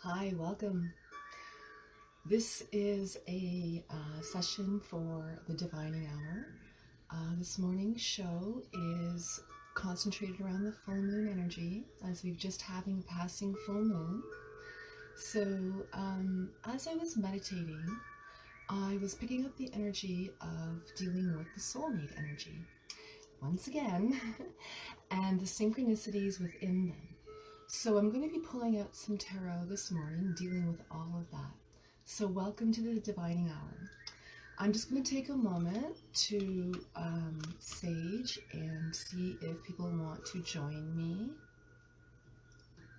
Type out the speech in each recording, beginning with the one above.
Hi, welcome. This is a session for the Divining Hour. This morning's show is concentrated around the full moon energy, as we've just having passing full moon. So as I was meditating, I was picking up the energy of dealing with the soulmate energy once again, and the synchronicities within them. So I'm going to be pulling out some tarot this morning, dealing with all of that. So welcome to the Divining Hour. I'm just going to take a moment to sage and see if people want to join me.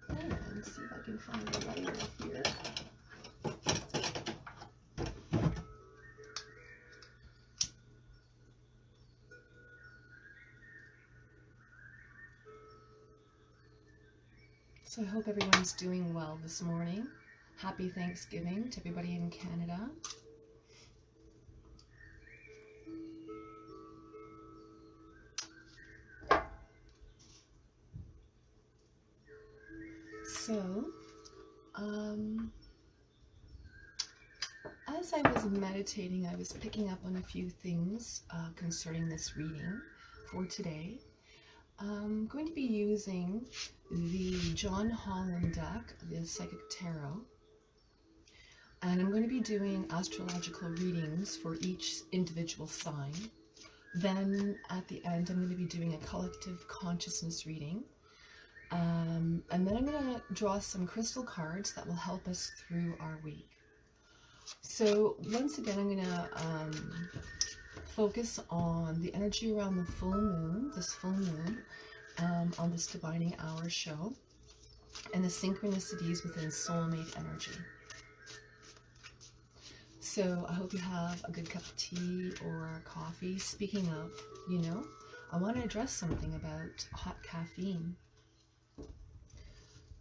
And see if I can find a lighter here. So I hope everyone's doing well this morning. Happy Thanksgiving to everybody in Canada. So, as I was meditating, I was picking up on a few things concerning this reading for today. I'm going to be using the John Holland deck, the Psychic Tarot, and I'm going to be doing astrological readings for each individual sign. Then at the end, I'm going to be doing a collective consciousness reading. And then I'm going to draw some crystal cards that will help us through our week. So once again, I'm going to focus on the energy around the full moon, this full moon, on this Divining Hour show, and the synchronicities within soulmate energy. So I hope you have a good cup of tea or coffee. Speaking of, I want to address something about hot caffeine.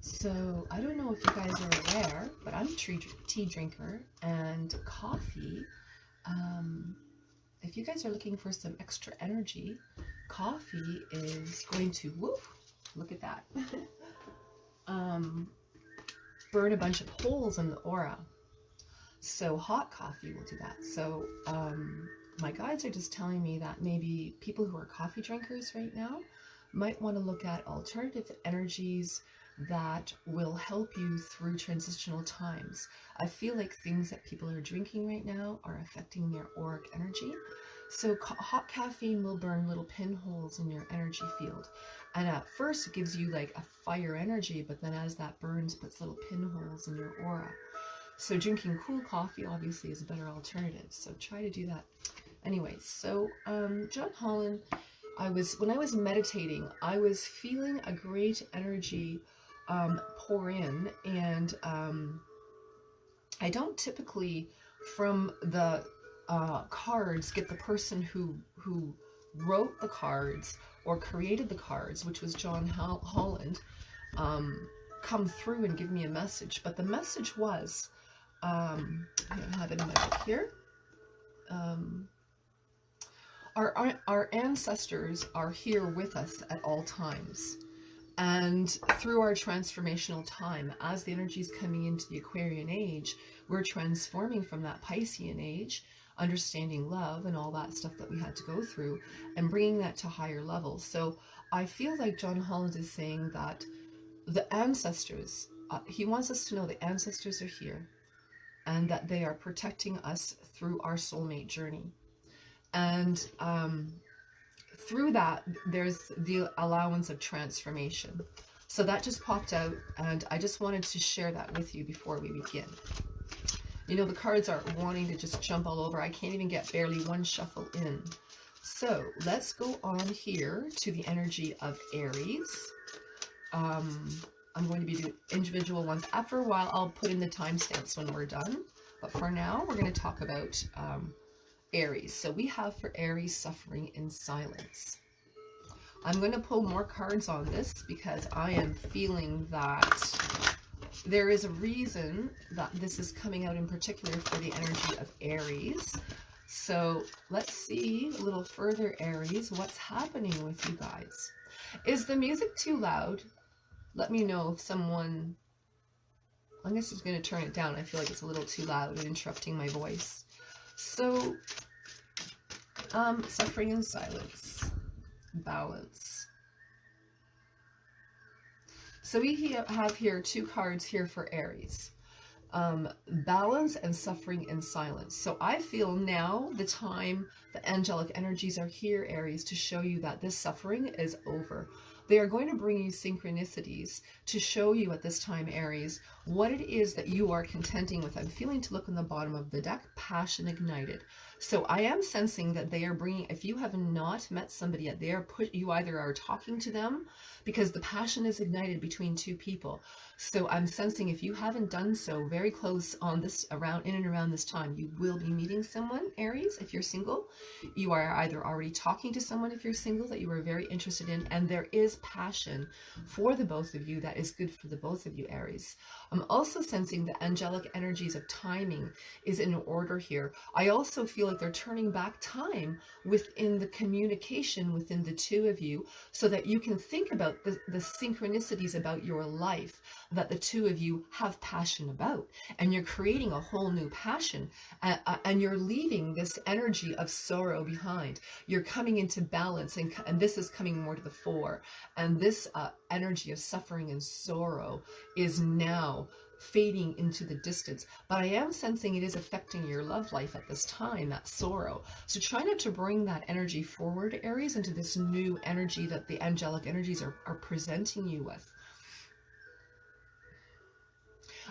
So I don't know if you guys are aware, but I'm a tea drinker, and coffee, if you guys are looking for some extra energy, coffee is going to, look at that, burn a bunch of holes in the aura. So hot coffee will do that. So my guides are just telling me that maybe people who are coffee drinkers right now might want to look at alternative energies that will help you through transitional times. I feel like things that people are drinking right now are affecting their auric energy. So hot caffeine will burn little pinholes in your energy field. And at first it gives you like a fire energy, but then as that burns, puts little pinholes in your aura. So drinking cool coffee obviously is a better alternative. So try to do that. Anyway, so John Holland, when I was meditating, I was feeling a great energy pour in, and I don't typically from the cards get the person who wrote the cards or created the cards, which was John Holland, come through and give me a message. But the message was, I have it in my book here, our ancestors are here with us at all times. And through our transformational time, as the energy is coming into the Aquarian age, we're transforming from that Piscean age, understanding love and all that stuff that we had to go through, and bringing that to higher levels. So I feel like John Holland is saying that the ancestors, he wants us to know the ancestors are here, and that they are protecting us through our soulmate journey. And through that, there's the allowance of transformation. So that just popped out, and I just wanted to share that with you before we begin. The cards are wanting to just jump all over. I can't even get barely one shuffle in. So let's go on here to the energy of Aries. I'm going to be doing individual ones. After a while, I'll put in the timestamps when we're done. But for now, we're going to talk about Aries. So we have for Aries, suffering in silence. I'm going to pull more cards on this because I am feeling that there is a reason that this is coming out in particular for the energy of Aries. So let's see a little further, Aries, what's happening with you guys. Is the music too loud? Let me know if someone I'm just going to turn it down. I feel like it's a little too loud and interrupting my voice. So, suffering and silence, balance. So we have here 2 cards here for Aries. Balance and suffering and silence. So I feel now the time, the angelic energies are here, Aries, to show you that this suffering is over. They are going to bring you synchronicities to show you at this time, Aries, what it is that you are contending with. I'm feeling to look on the bottom of the deck, passion ignited. So I am sensing that they are bringing, if you have not met somebody yet, they are you either are talking to them because the passion is ignited between 2 people. So I'm sensing if you haven't done so, very close on this, around in and around this time, you will be meeting someone, Aries, if you're single. You are either already talking to someone if you're single that you are very interested in, and there is passion for the both of you that is good for the both of you, Aries. I'm also sensing the angelic energies of timing is in order here. I also feel like they're turning back time within the communication within the 2 of you so that you can think about the synchronicities about your life that the 2 of you have passion about, and you're creating a whole new passion, and you're leaving this energy of sorrow behind. You're coming into balance, and this is coming more to the fore, and this energy of suffering and sorrow is now fading into the distance. But I am sensing it is affecting your love life at this time, that sorrow. So try not to bring that energy forward, Aries, into this new energy that the angelic energies are presenting you with.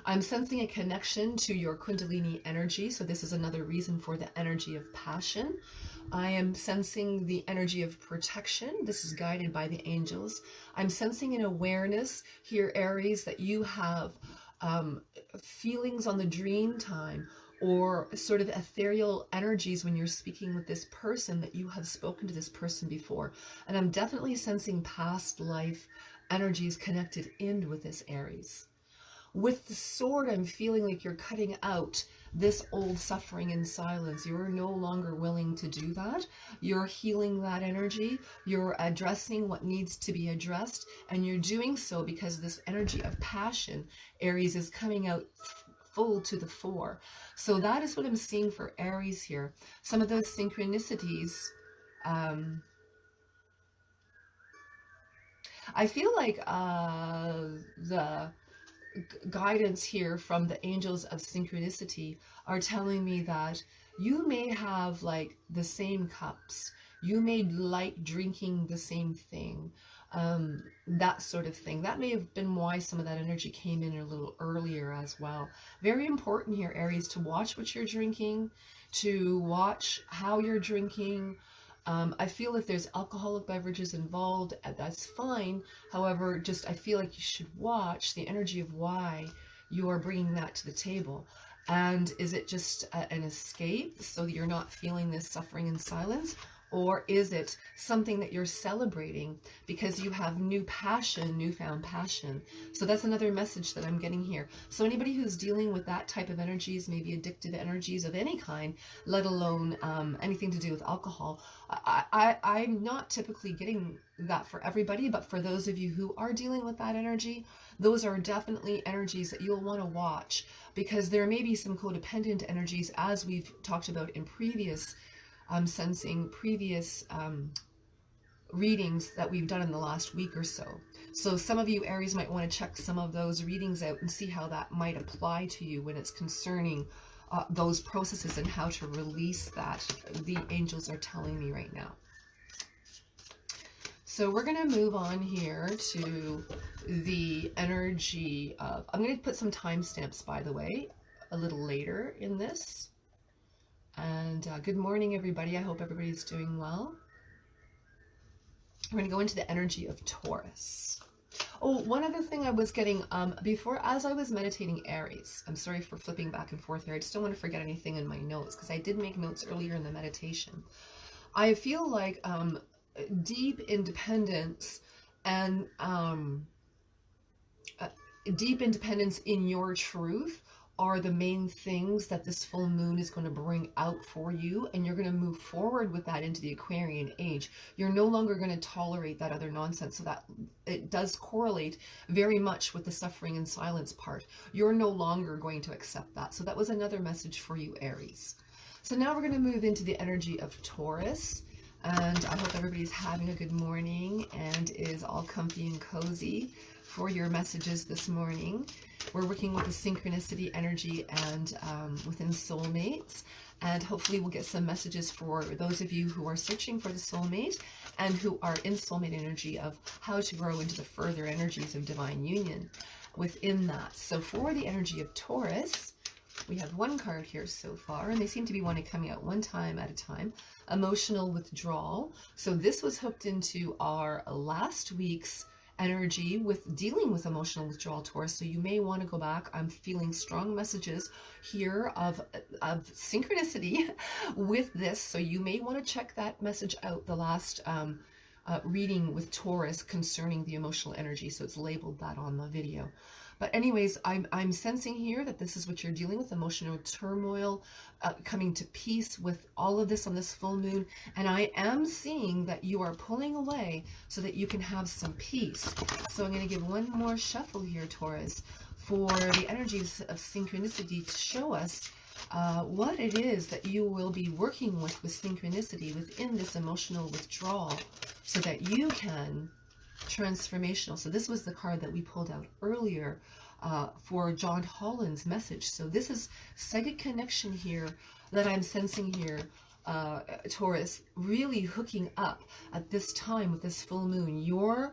I'm sensing a connection to your Kundalini energy. So this is another reason for the energy of passion. I am sensing the energy of protection. This is guided by the angels. I'm sensing an awareness here, Aries, that you have feelings on the dream time or sort of ethereal energies when you're speaking with this person, that you have spoken to this person before. And I'm definitely sensing past life energies connected in with this, Aries. With the sword, I'm feeling like you're cutting out this old suffering in silence. You're no longer willing to do that. You're healing that energy. You're addressing what needs to be addressed. And you're doing so because this energy of passion, Aries, is coming out full to the fore. So that is what I'm seeing for Aries here. Some of those synchronicities, I feel like the guidance here from the angels of synchronicity are telling me that you may have like the same cups, you may like drinking the same thing, that sort of thing. That may have been why some of that energy came in a little earlier as well. Very important here, Aries, to watch what you're drinking, to watch how you're drinking. I feel if there's alcoholic beverages involved, that's fine. However, just I feel like you should watch the energy of why you are bringing that to the table. And is it just an escape so that you're not feeling this suffering in silence? Or is it something that you're celebrating because you have new passion, newfound passion? So that's another message that I'm getting here. So anybody who's dealing with that type of energies, maybe addictive energies of any kind, let alone anything to do with alcohol, I'm not typically getting that for everybody, but for those of you who are dealing with that energy, those are definitely energies that you'll want to watch, because there may be some codependent energies, as we've talked about in previous sensing previous readings that we've done in the last week or so. So some of you, Aries, might want to check some of those readings out and see how that might apply to you when it's concerning those processes and how to release that. The angels are telling me right now. So we're going to move on here to the energy of, I'm going to put some timestamps, by the way, a little later in this. And good morning, everybody. I hope everybody's doing well. We're going to go into the energy of Taurus. Oh, one other thing I was getting before, as I was meditating, Aries. I'm sorry for flipping back and forth here. I just don't want to forget anything in my notes, because I did make notes earlier in the meditation. I feel like deep independence and deep independence in your truth are the main things that this full moon is going to bring out for you, and you're going to move forward with that into the Aquarian age. You're no longer going to tolerate that other nonsense. So that it does correlate very much with the suffering and silence part. You're no longer going to accept that. So that was another message for you, Aries. So now we're going to move into the energy of Taurus, and I hope everybody's having a good morning and is all comfy and cozy for your messages this morning. We're working with the synchronicity energy and within soulmates, and hopefully we'll get some messages for those of you who are searching for the soulmate and who are in soulmate energy of how to grow into the further energies of divine union within that. So for the energy of Taurus, we have one card here so far, and they seem to be wanting coming out one time at a time. Emotional withdrawal. So this was hooked into our last week's energy with dealing with emotional withdrawal, Taurus. So you may want to go back. I'm feeling strong messages here of synchronicity with this. So you may want to check that message out, the last reading with Taurus concerning the emotional energy. So it's labeled that on the video. But anyways, I'm sensing here that this is what you're dealing with, emotional turmoil, coming to peace with all of this on this full moon. And I am seeing that you are pulling away so that you can have some peace. So I'm going to give one more shuffle here, Taurus, for the energies of synchronicity to show us what it is that you will be working with synchronicity within this emotional withdrawal so that you can transformational. So this was the card that we pulled out earlier for John Holland's message. So this is psychic connection here that I'm sensing here, Taurus, really hooking up at this time with this full moon. Your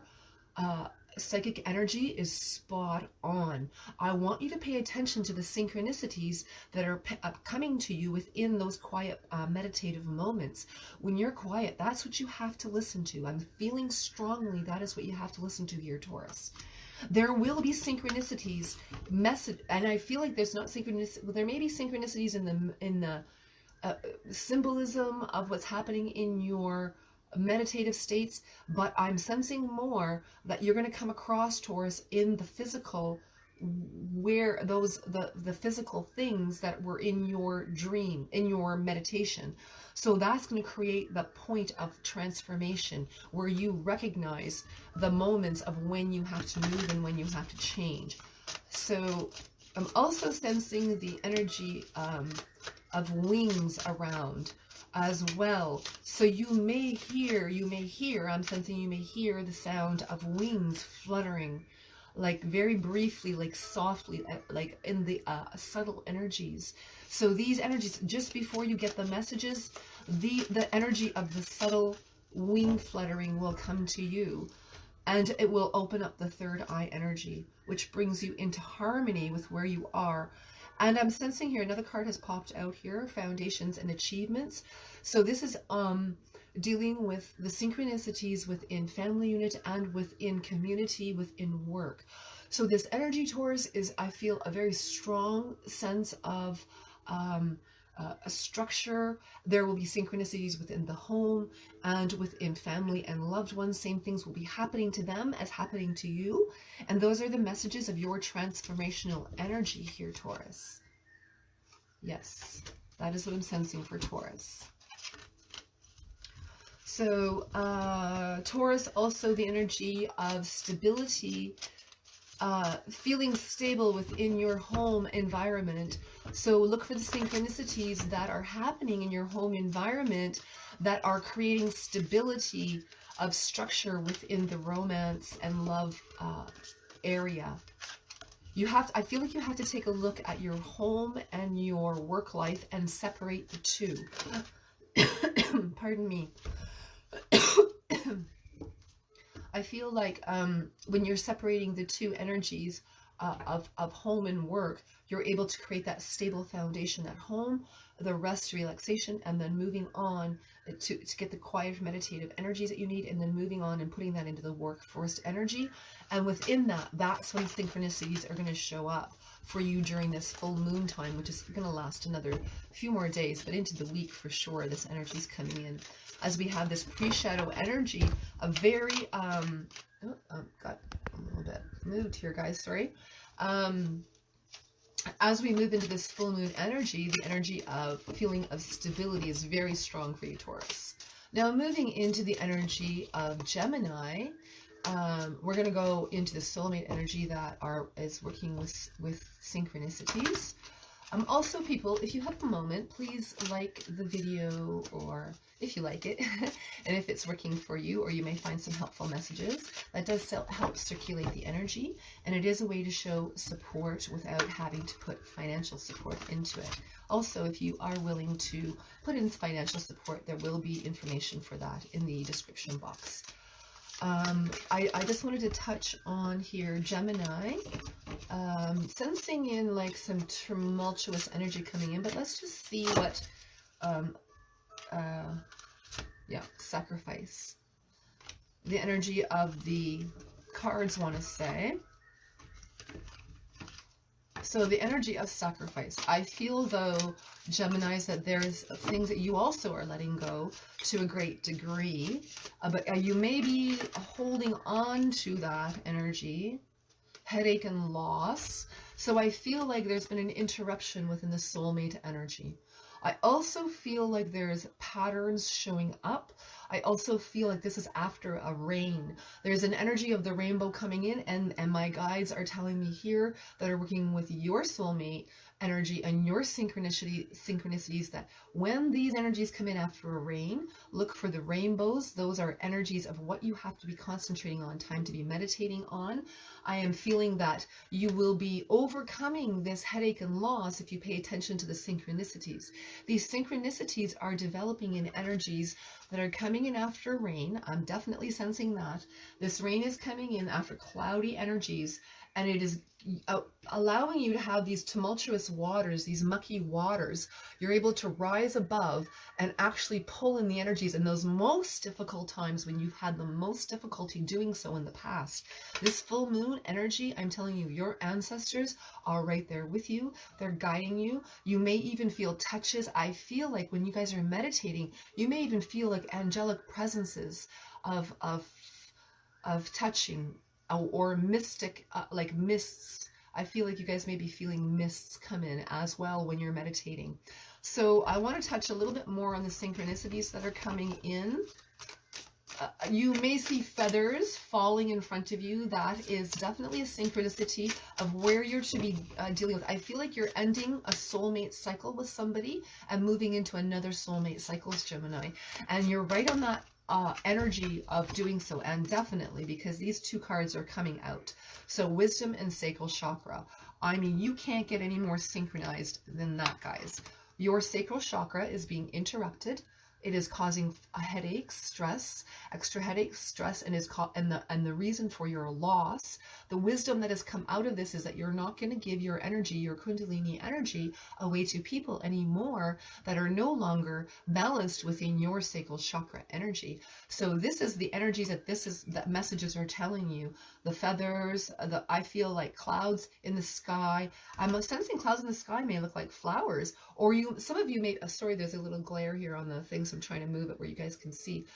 psychic energy is spot on. I want you to pay attention to the synchronicities that are coming to you within those quiet meditative moments. When you're quiet, that's what you have to listen to. I'm feeling strongly that is what you have to listen to here, Taurus. There will be synchronicities, and I feel like there's not synchronicity. Well, there may be synchronicities in the symbolism of what's happening in your meditative states, but I'm sensing more that you're going to come across, Taurus, in the physical, where the physical things that were in your dream, in your meditation. So that's going to create the point of transformation where you recognize the moments of when you have to move and when you have to change. So I'm also sensing the energy of wings around as well. So you may hear, I'm sensing you may hear the sound of wings fluttering, like very briefly, like softly, like in the subtle energies. So these energies, just before you get the messages, the energy of the subtle wing fluttering will come to you, and it will open up the third eye energy, which brings you into harmony with where you are. And I'm sensing here, another card has popped out here, foundations and achievements. So this is dealing with the synchronicities within family unit and within community, within work. So this energy, Taurus, is, I feel, a very strong sense of a structure. There will be synchronicities within the home and within family and loved ones. Same things will be happening to them as happening to you. And those are the messages of your transformational energy here, Taurus. Yes, that is what I'm sensing for Taurus. So Taurus, also the energy of stability, feeling stable within your home environment. So look for the synchronicities that are happening in your home environment that are creating stability of structure within the romance and love area. You have to, I feel like you have to take a look at your home and your work life and separate the two. Pardon me. I feel like when you're separating the two energies of home and work, you're able to create that stable foundation at home, the rest, relaxation, and then moving on to get the quiet meditative energies that you need, and then moving on and putting that into the workforce energy. And within that, that's when synchronicities are going to show up for you during this full moon time, which is going to last another few more days, but into the week for sure, this energy is coming in. As we have this pre-shadow energy, a very, got a little bit moved here, guys, sorry. as we move into this full moon energy, the energy of feeling of stability is very strong for you, Taurus. Now, moving into the energy of Gemini, we're going to go into the soulmate energy that is working with synchronicities. Also, people, if you have a moment, please like the video, or if you like it, and if it's working for you, or you may find some helpful messages. That does help circulate the energy, and it is a way to show support without having to put financial support into it. Also, if you are willing to put in financial support, there will be information for that in the description box. I just wanted to touch on here, Gemini, sensing in like some tumultuous energy coming in, but let's just see what, yeah, sacrifice. The energy of the cards want to say. So the energy of sacrifice. I feel, though, Geminis, that there's things that you also are letting go to a great degree, but you may be holding on to that energy, headache and loss. So I feel like there's been an interruption within the soulmate energy. I also feel like there's patterns showing up. I also feel like this is after a rain. There's an energy of the rainbow coming in, and my guides are telling me here that are working with your soulmate energy and your synchronicities, that when these energies come in after a rain, look for the rainbows. Those are energies of what you have to be concentrating on, time to be meditating on. I am feeling that you will be overcoming this headache and loss if you pay attention to the synchronicities. These synchronicities are developing in energies that are coming in after rain. I'm definitely sensing that. This rain is coming in after cloudy energies, and it is allowing you to have these tumultuous waters, these mucky waters. You're able to rise above and actually pull in the energies in those most difficult times when you've had the most difficulty doing so in the past. This full moon energy, I'm telling you, your ancestors are right there with you. They're guiding you. You may even feel touches. I feel like when you guys are meditating, you may even feel like angelic presences of touching, or mystic, like mists. I feel like you guys may be feeling mists come in as well when you're meditating. So I want to touch a little bit more on the synchronicities that are coming in. You may see feathers falling in front of you. That is definitely a synchronicity of where you're to be dealing with. I feel like you're ending a soulmate cycle with somebody and moving into another soulmate cycle, Gemini. And you're right on that energy of doing so, and definitely because these two cards are coming out. So wisdom and sacral chakra. I mean, you can't get any more synchronized than that, guys. Your sacral chakra is being interrupted. It is causing a headache, stress, extra headache, stress, and the reason for your loss. The wisdom that has come out of this is that you're not going to give your energy, your Kundalini energy, away to people anymore that are no longer balanced within your sacral chakra energy. So this is the energies that messages are telling you. The feathers, I feel like clouds in the sky. I'm sensing clouds in the sky may look like flowers, or some of you may, sorry, there's a little glare here on the things. I'm trying to move it where you guys can see.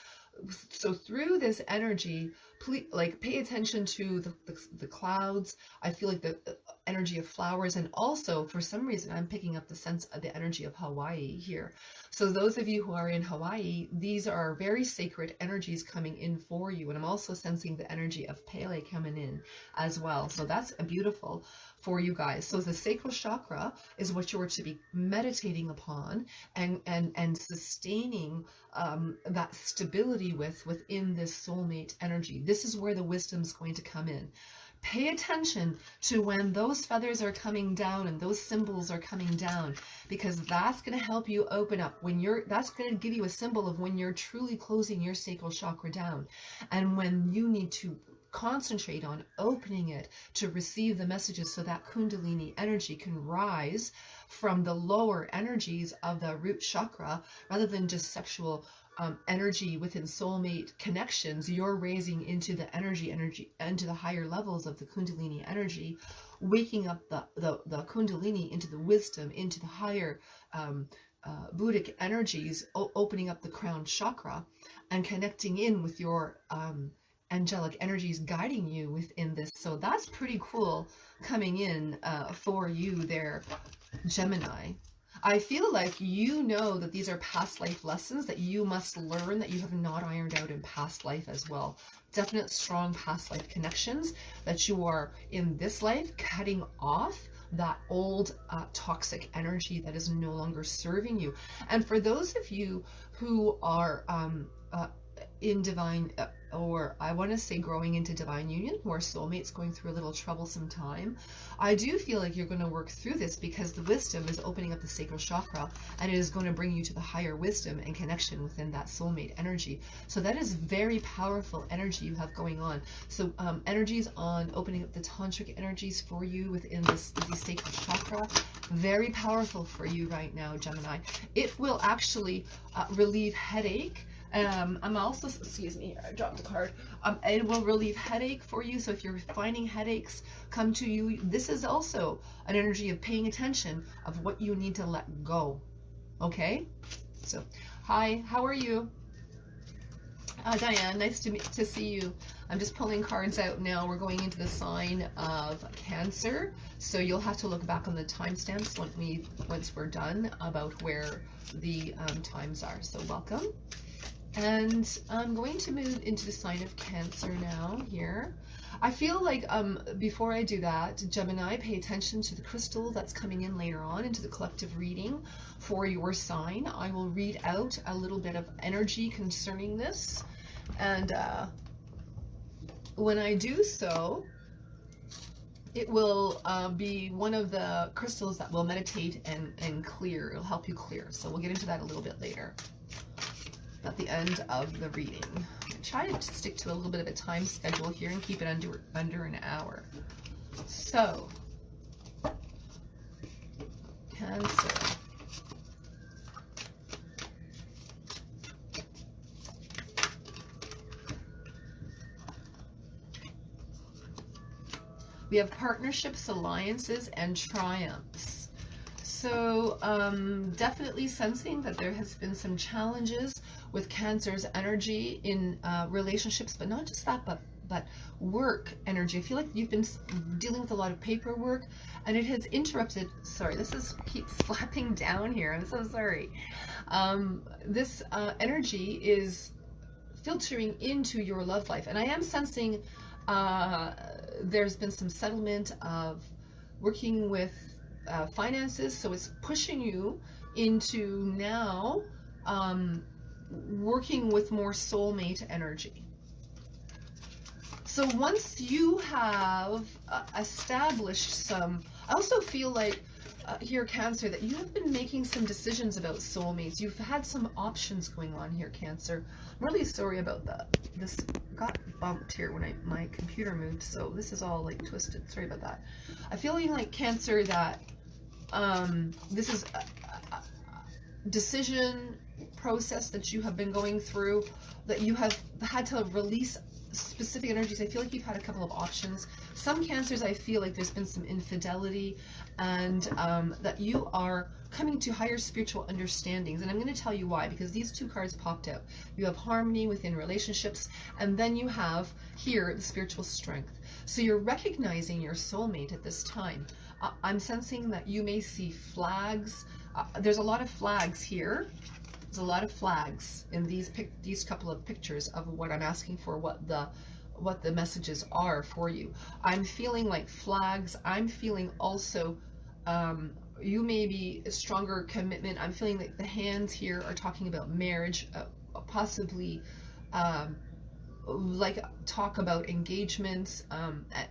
So through this energy, please, like, pay attention to the clouds. I feel like the energy of flowers, and also for some reason I'm picking up the sense of the energy of Hawaii here. So those of you who are in Hawaii, these are very sacred energies coming in for you, and I'm also sensing the energy of Pele coming in as well. So that's beautiful for you guys. So the sacral chakra is what you're to be meditating upon and sustaining that stability within this soulmate energy. This is where the wisdom's going to come in. Pay attention to when those feathers are coming down and those symbols are coming down, because that's going to help you open up that's going to give you a symbol of when you're truly closing your sacral chakra down, and when you need to concentrate on opening it to receive the messages, so that Kundalini energy can rise from the lower energies of the root chakra, rather than just sexual energy within soulmate connections. You're raising into the energy into the higher levels of the Kundalini energy, waking up the Kundalini into the wisdom, into the higher Buddhic energies, opening up the crown chakra and connecting in with your angelic energies guiding you within this. So that's pretty cool coming in for you there, Gemini. I feel like you know that these are past life lessons that you must learn, that you have not ironed out in past life as well. Definite strong past life connections that you are in this life cutting off that old toxic energy that is no longer serving you. And for those of you who are in divine, or I want to say growing into divine union, who are soulmates going through a little troublesome time, I do feel like you're going to work through this because the wisdom is opening up the sacral chakra, and it is going to bring you to the higher wisdom and connection within that soulmate energy. So that is very powerful energy you have going on. So energies on opening up the tantric energies for you within the sacral chakra, very powerful for you right now, Gemini. It will actually relieve headache. I'm also, excuse me, I dropped a card. It will relieve headache for you. So if you're finding headaches come to you, this is also an energy of paying attention of what you need to let go. Okay? So, hi, how are you? Diane, nice to see you. I'm just pulling cards out now. We're going into the sign of Cancer. So you'll have to look back on the timestamps once we're done about where the times are. So welcome. And I'm going to move into the sign of Cancer now here. I feel like before I do that, Gemini, pay attention to the crystal that's coming in later on into the collective reading for your sign. I will read out a little bit of energy concerning this. And when I do so, it will be one of the crystals that will meditate and clear. It'll help you clear. So we'll get into that a little bit later at the end of the reading. I try to stick to a little bit of a time schedule here and keep it under an hour. So, Cancer. We have partnerships, alliances, and triumphs. So definitely sensing that there has been some challenges with Cancer's energy in relationships, but not just that, but work energy. I feel like you've been dealing with a lot of paperwork, and it has interrupted. Sorry, keeps slapping down here. I'm so sorry. This energy is filtering into your love life, and I am sensing there's been some settlement of working with finances, so it's pushing you into now working with more soulmate energy. So once you have established some, I also feel like here, Cancer, that you have been making some decisions about soulmates. You've had some options going on here, Cancer. I'm really sorry about that. This got bumped here when my computer moved, so this is all like twisted. Sorry about that. I feel like, Cancer, that this is a decision process that you have been going through, that you have had to release specific energies. I feel like you've had a couple of options. Some Cancers, I feel like there's been some infidelity, and that you are coming to higher spiritual understandings. And I'm going to tell you why, because these two cards popped out. You have harmony within relationships, and then you have here the spiritual strength. So you're recognizing your soulmate at this time. I'm sensing that you may see flags. There's a lot of flags here. There's a lot of flags in these couple of pictures of what I'm asking for, what the messages are for you. I'm feeling like flags. I'm feeling also you may be a stronger commitment. I'm feeling like the hands here are talking about marriage, possibly like talk about engagements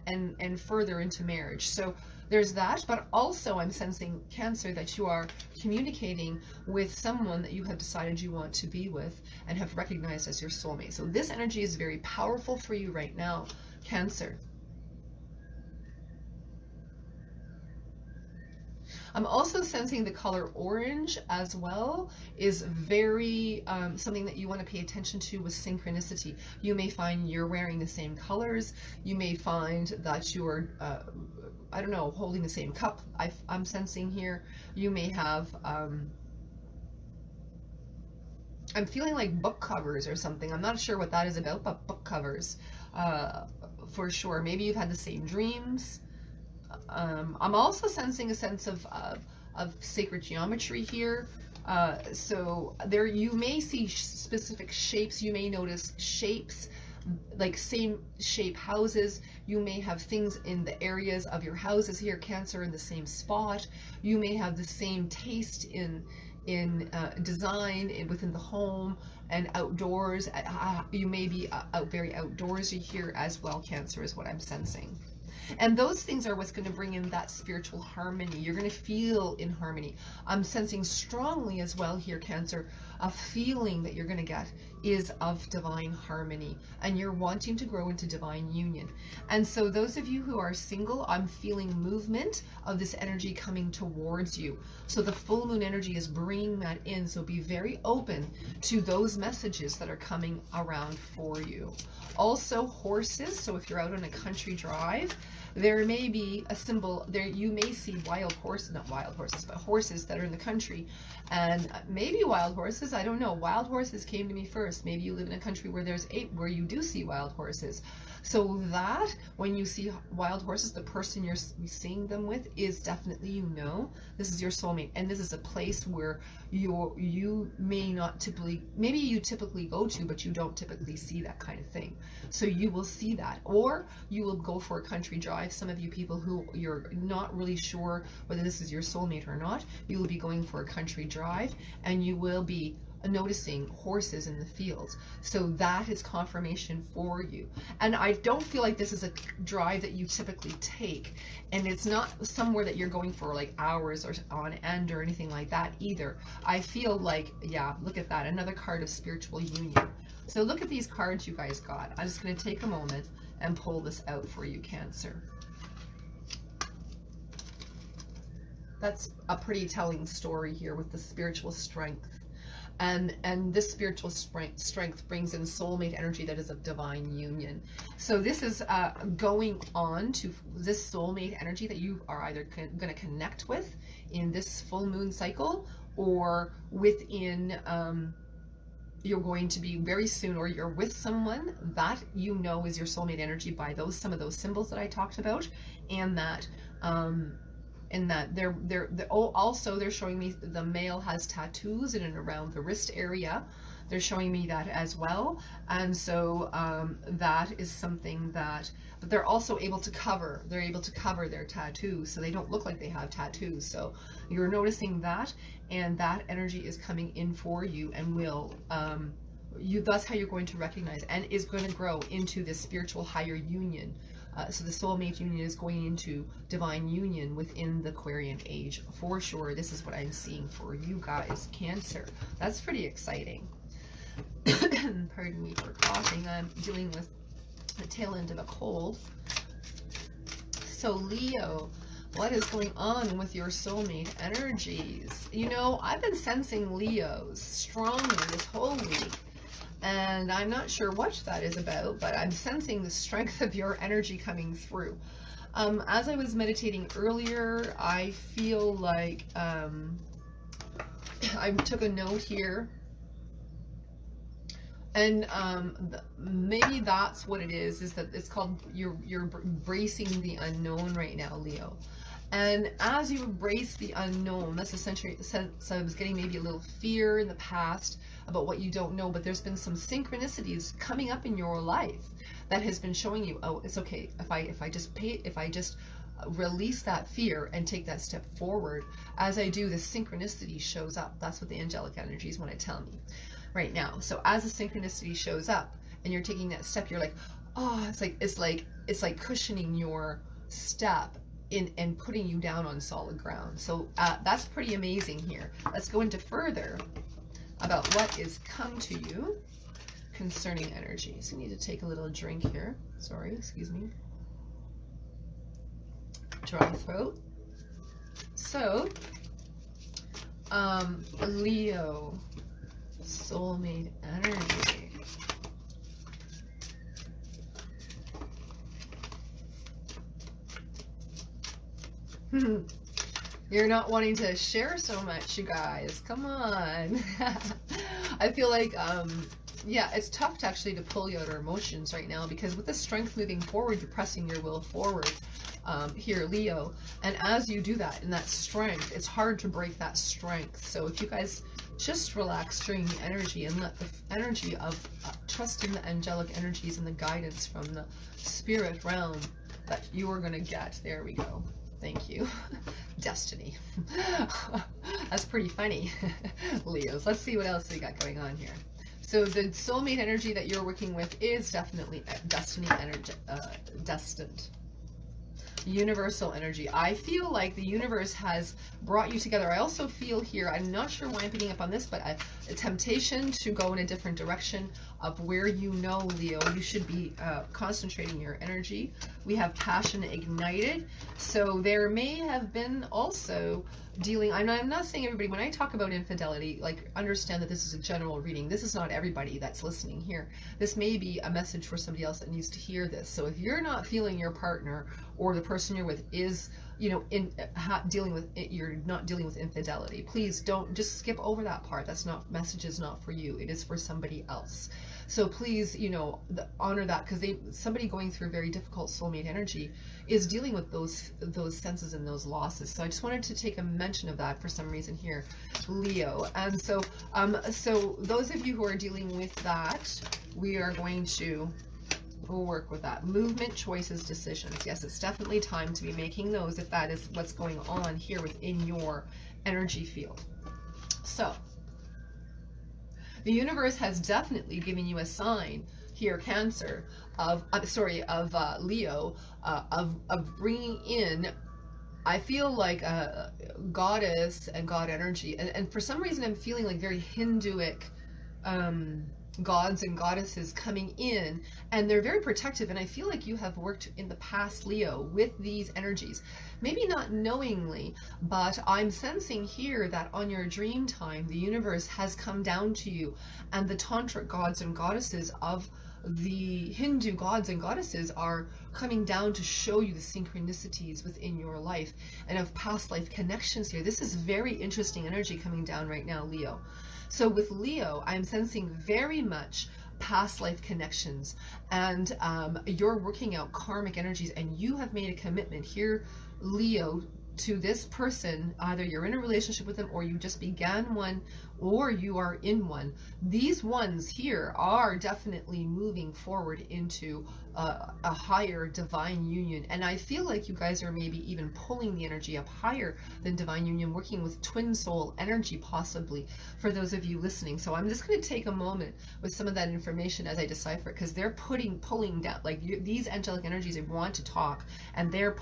and further into marriage. So there's that, but also I'm sensing, Cancer, that you are communicating with someone that you have decided you want to be with and have recognized as your soulmate. So this energy is very powerful for you right now, Cancer. I'm also sensing the color orange as well is very something that you want to pay attention to with synchronicity. You may find you're wearing the same colors. You may find that you're, I don't know, holding the same cup. I'm sensing here. You may have, I'm feeling like book covers or something. I'm not sure what that is about, but book covers. for sure. Maybe you've had the same dreams. I'm also sensing a sense of sacred geometry here. So there you may see specific shapes. You may notice shapes, like same shape houses. You may have things in the areas of your houses here, Cancer, in the same spot. You may have the same taste in design within the home and outdoors. You may be very outdoorsy here as well, Cancer, is what I'm sensing. And those things are what's going to bring in that spiritual harmony. You're going to feel in harmony. I'm sensing strongly as well here, Cancer, a feeling that you're going to get is of divine harmony, and you're wanting to grow into divine union. And so those of you who are single, I'm feeling movement of this energy coming towards you. So the full moon energy is bringing that in. So be very open to those messages that are coming around for you. Also horses. So if you're out on a country drive, there may be a symbol there. You may see wild horses, not wild horses, but horses that are in the country, and maybe wild horses. I don't know. Wild horses came to me first. Maybe you live in a country where where you do see wild horses. So that when you see wild horses, the person you're seeing them with is definitely, this is your soulmate, and this is a place where you may not typically, maybe you typically go to, but you don't typically see that kind of thing. So you will see that, or you will go for a country drive. Some of you people who you're not really sure whether this is your soulmate or not, you will be going for a country drive, and you will be noticing horses in the fields. So that is confirmation for you. And I don't feel like this is a drive that you typically take, and it's not somewhere that you're going for like hours or on end or anything like that either. I feel like, yeah, look at that, another card of spiritual union. So look at these cards you guys got. I'm just going to take a moment and pull this out for you, Cancer. That's a pretty telling story here with the spiritual strength. And this spiritual strength brings in soulmate energy that is of divine union. So this is going on to this soulmate energy that you are either going to connect with in this full moon cycle, or within you're going to be very soon, or you're with someone that is your soulmate energy by some of those symbols that I talked about, and that they're showing me the male has tattoos in and around the wrist area. They're showing me that as well. And so that is something that, but they're also able to cover, their tattoos, so they don't look like they have tattoos. So you're noticing that, and that energy is coming in for you, and will that's how you're going to recognize and is going to grow into this spiritual higher union. So the soulmate union is going into divine union within the Aquarian age for sure. This is what I'm seeing for you guys, Cancer. That's pretty exciting. Pardon me for coughing. I'm dealing with the tail end of a cold. So Leo, what is going on with your soulmate energies? I've been sensing Leos strongly this whole week. And I'm not sure what that is about, but I'm sensing the strength of your energy coming through. As I was meditating earlier, I feel like I took a note here. And maybe that's what it is that it's called, you're embracing the unknown right now, Leo. And as you embrace the unknown, that's essentially, so I was getting maybe a little fear in the past about what you don't know, but there's been some synchronicities coming up in your life that has been showing you, oh, it's okay if I just release that fear and take that step forward. As I do, the synchronicity shows up. That's what the angelic energies want to tell me right now. So as the synchronicity shows up and you're taking that step, you're like, oh, it's like cushioning your step in and putting you down on solid ground. So that's pretty amazing here. Let's go into further about what is come to you concerning energy. So I need to take a little drink here. Sorry, excuse me. Dry throat. So, Leo, soulmate energy. You're not wanting to share so much, you guys. Come on. I feel like Yeah, it's tough to actually to pull you out of emotions right now, because with the strength moving forward, you're pressing your will forward here, Leo. And as you do that, in that strength, it's hard to break that strength. So if you guys just relax during the energy and let the energy of trusting the angelic energies and the guidance from the spirit realm that you are going to get. There we go. Thank you. Destiny. That's pretty funny. Leos. Let's see what else we got going on here. So the soulmate energy that you're working with is definitely destiny energy, destined. Universal energy. I feel like the universe has brought you together. I also feel here, I'm not sure why I'm picking up on this, but a temptation to go in a different direction of where, you know, Leo, you should be concentrating your energy. We have passion ignited. So there may have been also dealing, I'm not saying everybody, when I talk about infidelity, like, understand that this is a general reading. This is not everybody that's listening here. This may be a message for somebody else that needs to hear this. So if you're not feeling your partner or the person you're with is, you know, dealing with it, you're not dealing with infidelity, please don't just skip over that part. That's not, message is not for you. It is for somebody else. So please, you know, honor that, because somebody going through very difficult soulmate energy is dealing with those senses and those losses. So I just wanted to take a mention of that for some reason here, Leo. And so so those of you who are dealing with that, we are going to work with that. Movement, choices, decisions. Yes, it's definitely time to be making those if that is what's going on here within your energy field. So the universe has definitely given you a sign here, Cancer, of Leo, of bringing in, I feel like a goddess and god energy, and for some reason I'm feeling like very Hinduic gods and goddesses coming in, and they're very protective. And I feel like you have worked in the past, Leo, with these energies, maybe not knowingly, but I'm sensing here that on your dream time, the universe has come down to you, and the tantric gods and goddesses of the Hindu gods and goddesses are coming down to show you the synchronicities within your life and of past life connections here. This is very interesting energy coming down right now, Leo. So with Leo, I'm sensing very much past life connections, and you're working out karmic energies, and you have made a commitment here, Leo, to this person. Either you're in a relationship with them, or you just began one, or you are in one. These ones here are definitely moving forward into a higher divine union, and I feel like you guys are maybe even pulling the energy up higher than divine union, working with twin soul energy possibly, for those of you listening. So I'm just going to take a moment with some of that information as I decipher it, because they're pulling down, like, these angelic energies, they want to talk, and they're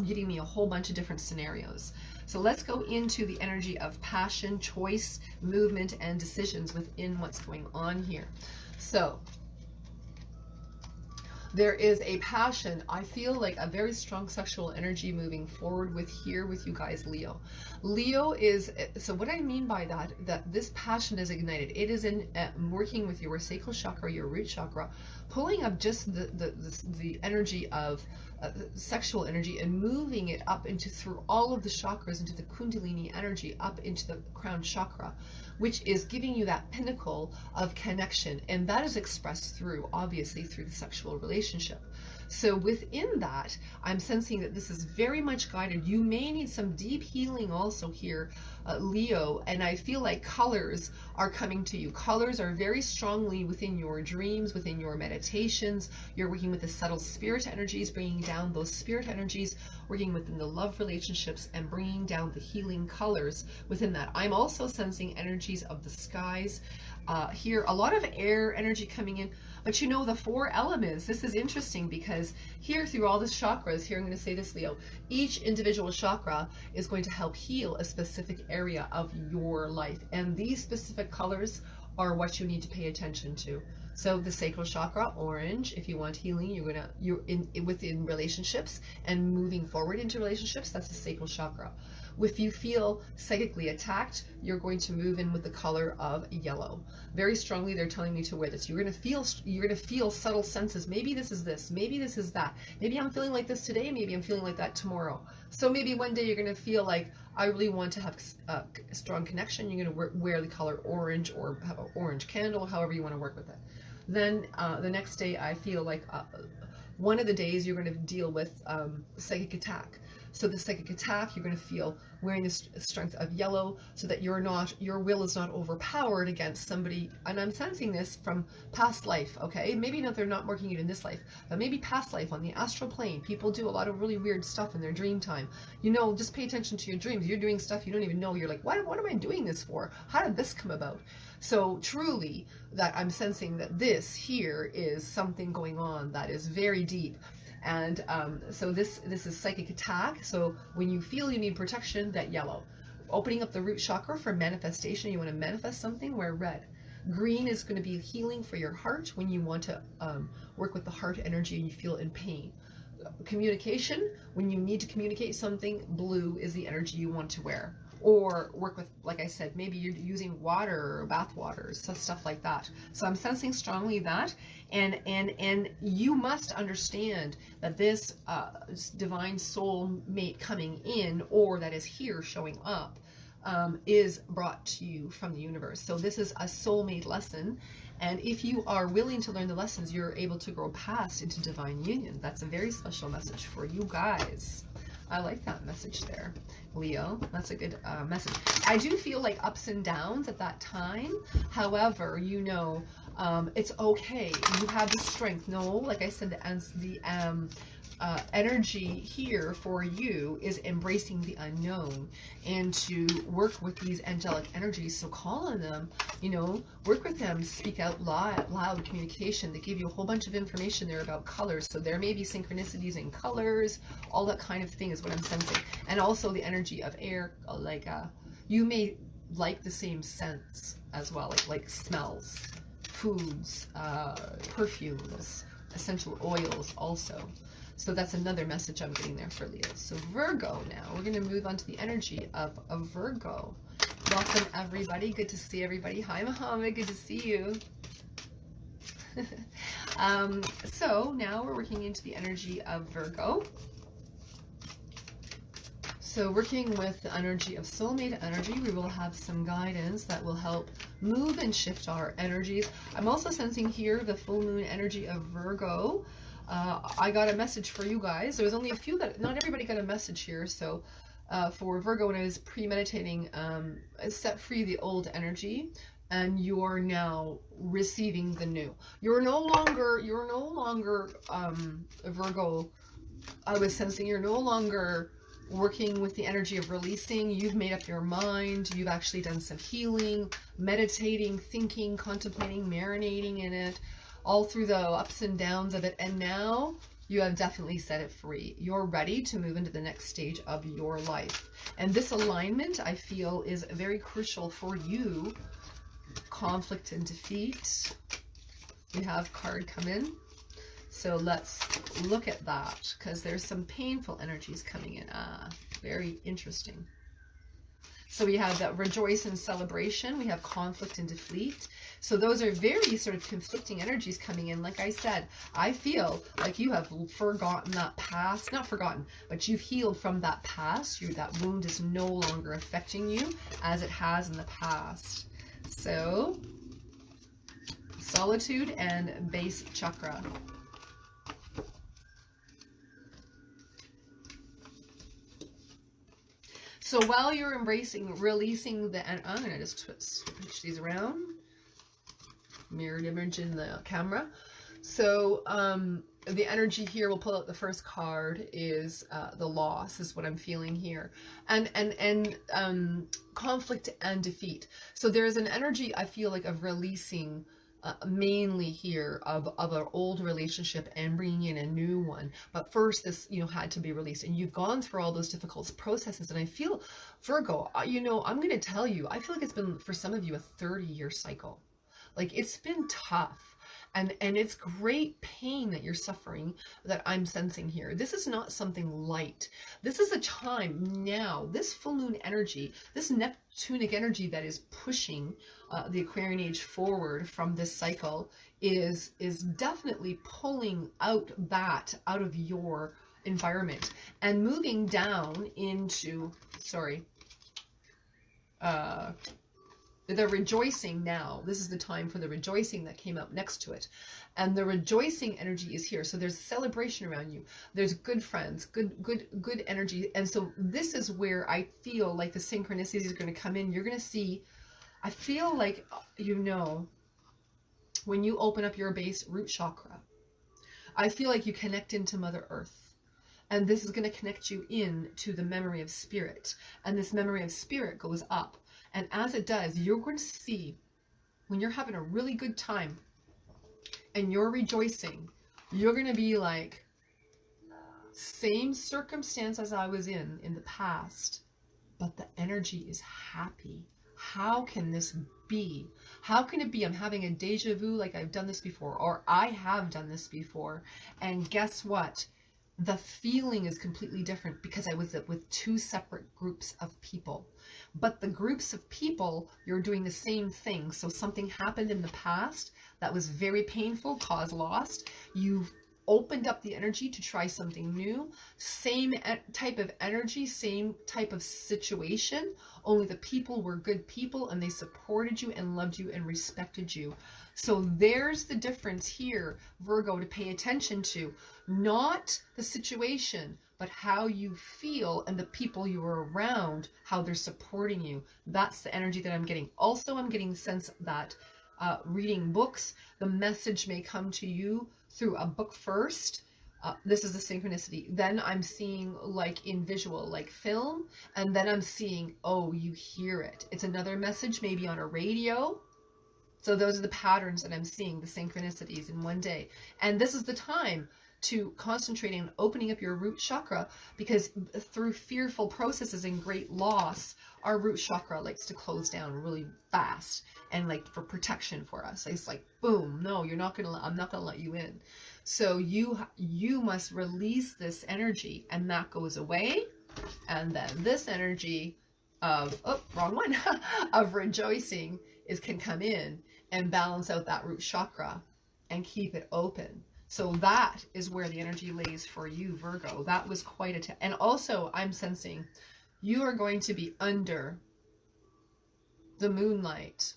giving me a whole bunch of different scenarios. So let's go into the energy of passion, choice, movement, and decisions within what's going on here. So there is a passion, I feel like a very strong sexual energy moving forward with you guys, Leo. Leo is, so what I mean by that this passion is ignited. It is in working with your sacral chakra, your root chakra, pulling up just the energy of sexual energy and moving it up through all of the chakras into the kundalini energy, up into the crown chakra, which is giving you that pinnacle of connection, and that is expressed obviously through the sexual relationship. So within that, I'm sensing that this is very much guided. You may need some deep healing also here, Leo, and I feel like colors are coming to you. Colors are very strongly within your dreams, within your meditations. You're working with the subtle spirit energies, bringing down those spirit energies, working within the love relationships, and bringing down the healing colors within that. I'm also sensing energies of the skies here, a lot of air energy coming in. But you know, the 4 elements, this is interesting, because here through all the chakras, here I'm going to say this, Leo, each individual chakra is going to help heal a specific area of your life, and these specific colors are what you need to pay attention to. So the sacral chakra, orange, if you want healing, you're within relationships and moving forward into relationships, that's the sacral chakra. If you feel psychically attacked, you're going to move in with the color of yellow. Very strongly, they're telling me to wear this. You're going to feel subtle senses. Maybe this is this, maybe this is that. Maybe I'm feeling like this today, maybe I'm feeling like that tomorrow. So maybe one day you're going to feel like, I really want to have a strong connection. You're going to wear the color orange, or have an orange candle, however you want to work with it. Then the next day, I feel like one of the days you're going to deal with psychic attack. So the psychic attack, you're going to feel wearing the strength of yellow, so that your will is not overpowered against somebody. And I'm sensing this from past life, okay? Maybe not, they're not working it in this life, but maybe past life on the astral plane. People do a lot of really weird stuff in their dream time. You know, just pay attention to your dreams. You're doing stuff you don't even know. You're like, what am I doing this for? How did this come about? So truly, that I'm sensing that this here is something going on that is very deep. And so this is psychic attack. So when you feel you need protection, that yellow. Opening up the root chakra for manifestation. You want to manifest something, wear red. Green is going to be healing for your heart when you want to work with the heart energy and you feel in pain. Communication, when you need to communicate something, blue is the energy you want to wear. Or work with, like I said, maybe you're using water or bath waters, so stuff like that. So I'm sensing strongly that, and you must understand that this divine soulmate coming in, or that is here showing up, is brought to you from the universe. So this is a soulmate lesson, and if you are willing to learn the lessons, you're able to grow past into divine union. That's a very special message for you guys. I like that message there, Leo. That's a good message. I do feel like ups and downs at that time. However, you know, it's okay. You have the strength. No, like I said, the energy here for you is embracing the unknown and to work with these angelic energies. So call on them, you know, work with them, speak out loud communication. They give you a whole bunch of information there about colors. So there may be synchronicities in colors, all that kind of thing is what I'm sensing. And also the energy of air, like you may like the same scents as well, like smells, foods, perfumes, essential oils also. So that's another message I'm getting there for Leo. So Virgo now, we're going to move on to the energy of Virgo. Welcome everybody. Good to see everybody. Hi Muhammad, good to see you. So now we're working into the energy of Virgo. So working with the energy of soulmate energy, we will have some guidance that will help move and shift our energies. I'm also sensing here the full moon energy of Virgo. I got a message for you guys. There was only a few that, not everybody got a message here. So for Virgo, when I was premeditating, set free the old energy, and you're now receiving the new. You're no longer Virgo. I was sensing you're no longer working with the energy of releasing. You've made up your mind. You've actually done some healing, meditating, thinking, contemplating, marinating in it, all through the ups and downs of it, and now you have definitely set it free. You're ready to move into the next stage of your life. And this alignment, I feel, is very crucial for you. Conflict and defeat. We have card come in. So let's look at that, because there's some painful energies coming in. Very interesting. So we have that rejoice and celebration. We have conflict and defeat. So those are very sort of conflicting energies coming in. Like I said, I feel like you have forgotten that past. Not forgotten, but you've healed from that past. That wound is no longer affecting you as it has in the past. So solitude and base chakra. So while you're releasing the, and I'm going to just switch these around, mirrored image in the camera. So the energy here, we'll pull out the first card, is the loss, is what I'm feeling here. And conflict and defeat. So there's an energy, I feel like, of releasing mainly here of an old relationship and bringing in a new one. But first, this, you know, had to be released, and you've gone through all those difficult processes. And I feel, Virgo, you know, I'm going to tell you, I feel like it's been, for some of you, a 30-year cycle. Like, it's been tough. And it's great pain that you're suffering that I'm sensing here. This is not something light. This is a time now, this full moon energy, this Neptunic energy that is pushing the Aquarian age forward from this cycle is definitely pulling out that out of your environment and moving down into, the rejoicing now. This is the time for the rejoicing that came up next to it. And the rejoicing energy is here. So there's celebration around you. There's good friends, good energy. And so this is where I feel like the synchronicities are going to come in. You're going to see, I feel like, when you open up your base root chakra, I feel like you connect into Mother Earth. And this is going to connect you in to the memory of spirit. And this memory of spirit goes up. And as it does, you're going to see when you're having a really good time and you're rejoicing, you're going to be like, same circumstance as I was in the past, but the energy is happy. How can this be? How can it be? I'm having a deja vu, like I've done this before, or I have done this before. And guess what? The feeling is completely different because I was with two separate groups of people. But the groups of people, you're doing the same thing. So something happened in the past that was very painful, caused loss. You've opened up the energy to try something new. Same type of energy, same type of situation, only the people were good people and they supported you and loved you and respected you. So there's the difference here, Virgo, to pay attention to. Not the situation, but how you feel and the people you are around, how they're supporting you. That's the energy that I'm getting. Also, I'm getting the sense that reading books, the message may come to you through a book first. This is the synchronicity. Then I'm seeing like in visual, like film, and then I'm seeing, oh, you hear it. It's another message, maybe on a radio. So those are the patterns that I'm seeing, the synchronicities in one day. And this is the time to concentrate on opening up your root chakra, because through fearful processes and great loss, our root chakra likes to close down really fast and like for protection for us. It's like, boom, no, I'm not gonna let you in. So you must release this energy, and that goes away. And then this energy of, oh, wrong one, of rejoicing can come in and balance out that root chakra and keep it open. So that is where the energy lays for you, Virgo. That was quite and also I'm sensing you are going to be under the moonlight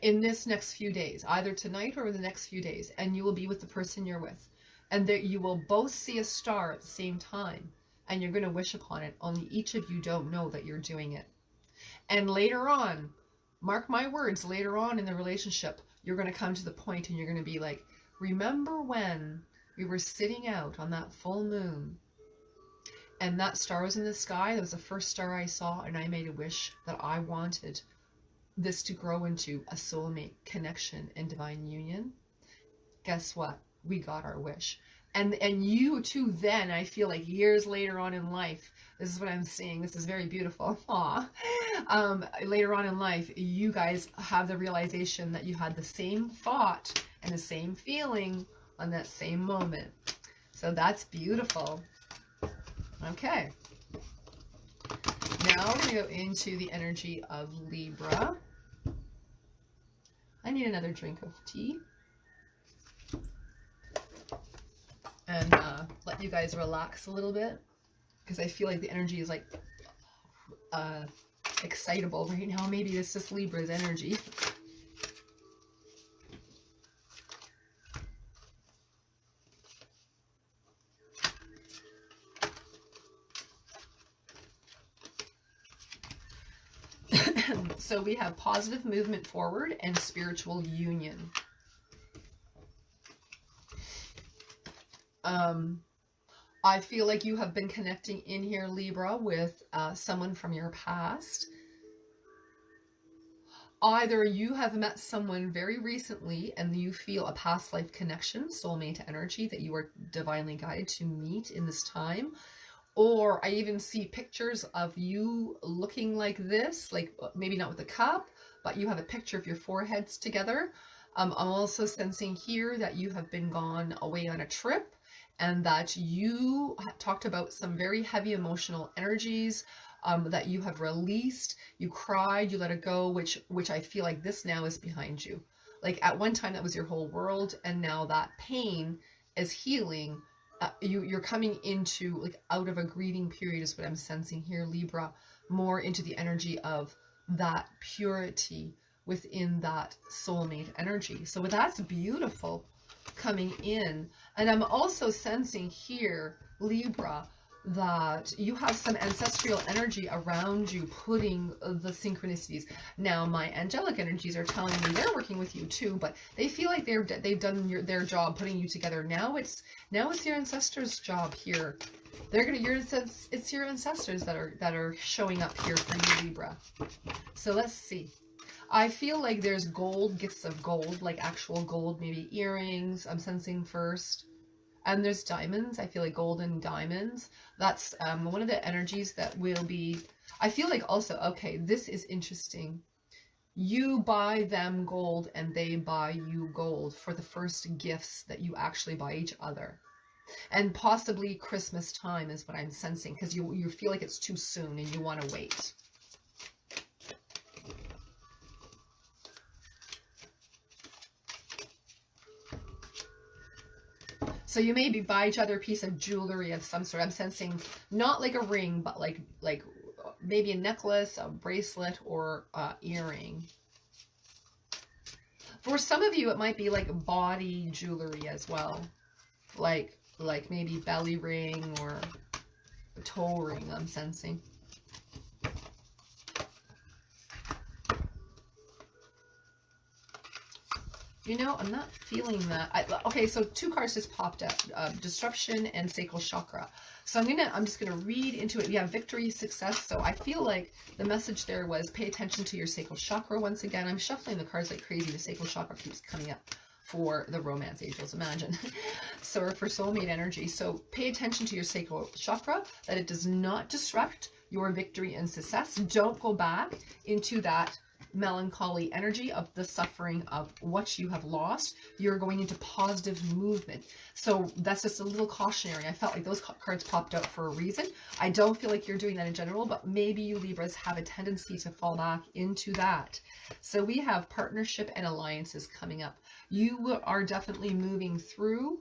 in this next few days, either tonight or in the next few days, and you will be with the person you're with, and that you will both see a star at the same time, and you're going to wish upon it. Only each of you don't know that you're doing it. And later on, mark my words, later on in the relationship, you're going to come to the point and you're going to be like, remember when we were sitting out on that full moon and that star was in the sky? That was the first star I saw, and I made a wish that I wanted this to grow into a soulmate connection and divine union. Guess what? We got our wish. And you too, then, I feel like years later on in life, this is what I'm seeing. This is very beautiful. Later on in life, you guys have the realization that you had the same thought and the same feeling on that same moment. So that's beautiful. Okay. Now we're going to go into the energy of Libra. I need another drink of tea. And let you guys relax a little bit, because I feel like the energy is like excitable right now. Maybe it's just Libra's energy. So we have positive movement forward and spiritual union. I feel like you have been connecting in here, Libra, with someone from your past. Either you have met someone very recently and you feel a past life connection, soulmate energy, that you are divinely guided to meet in this time, Or I even see pictures of you looking like this, like maybe not with a cup, but you have a picture of your foreheads together. I'm also sensing here that you have been gone away on a trip, and that you talked about some very heavy emotional energies that you have released. You cried, you let it go, which I feel like this now is behind you. Like at one time that was your whole world, and now that pain is healing. You're coming into like out of a grieving period is what I'm sensing here, Libra, more into the energy of that purity within that soulmate energy. So that's beautiful coming in. And I'm also sensing here, Libra, that you have some ancestral energy around you putting the synchronicities. Now, my angelic energies are telling me they're working with you too, but they feel like they've done their job putting you together. Now it's your ancestors' job here. It's your ancestors that are showing up here for you, Libra. So let's see. I feel like there's gold, gifts of gold, like actual gold, maybe earrings, I'm sensing first. And there's diamonds. I feel like gold and diamonds. That's one of the energies that will be, I feel like also, okay, this is interesting. You buy them gold and they buy you gold for the first gifts that you actually buy each other. And possibly Christmas time is what I'm sensing, because you feel like it's too soon and you want to wait. So you maybe buy each other a piece of jewelry of some sort. I'm sensing not like a ring, but like maybe a necklace, a bracelet, or earring. For some of you, it might be like body jewelry as well, like maybe belly ring or a toe ring. I'm sensing. You know, I'm not feeling that. Okay, so two cards just popped up, disruption and sacral chakra. So I'm just gonna read into it. We have victory, success. So I feel like the message there was pay attention to your sacral chakra. Once again, I'm shuffling the cards like crazy. The sacral chakra keeps coming up for the romance angels, imagine. So for soulmate energy. So pay attention to your sacral chakra, that it does not disrupt your victory and success. Don't go back into that melancholy energy of the suffering of what you have lost. You're going into positive movement. So that's just a little cautionary. I felt like those cards popped out for a reason. I don't feel like you're doing that in general, but maybe you Libras have a tendency to fall back into that. So we have partnership and alliances coming up. You are definitely moving through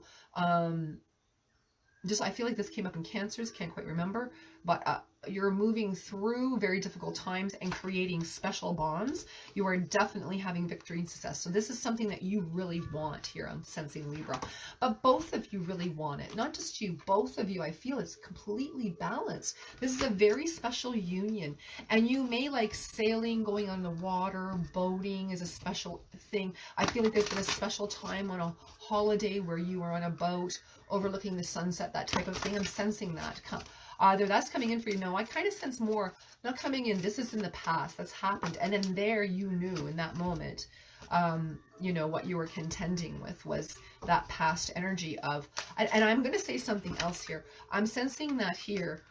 I feel like this came up in Cancers, can't quite remember, but you're moving through very difficult times and creating special bonds. You are definitely having victory and success. So this is something that you really want here. I'm sensing, Libra. But both of you really want it. Not just you, both of you. I feel it's completely balanced. This is a very special union. And you may like sailing, going on the water, boating is a special thing. I feel like there's been a special time on a holiday where you are on a boat overlooking the sunset, that type of thing. I'm sensing that. Either that's coming in for you. No, I kind of sense more not coming in. This is in the past. That's happened. And then there you knew in that moment, you know, what you were contending with was that past energy of, and I'm going to say something else here. I'm sensing that here,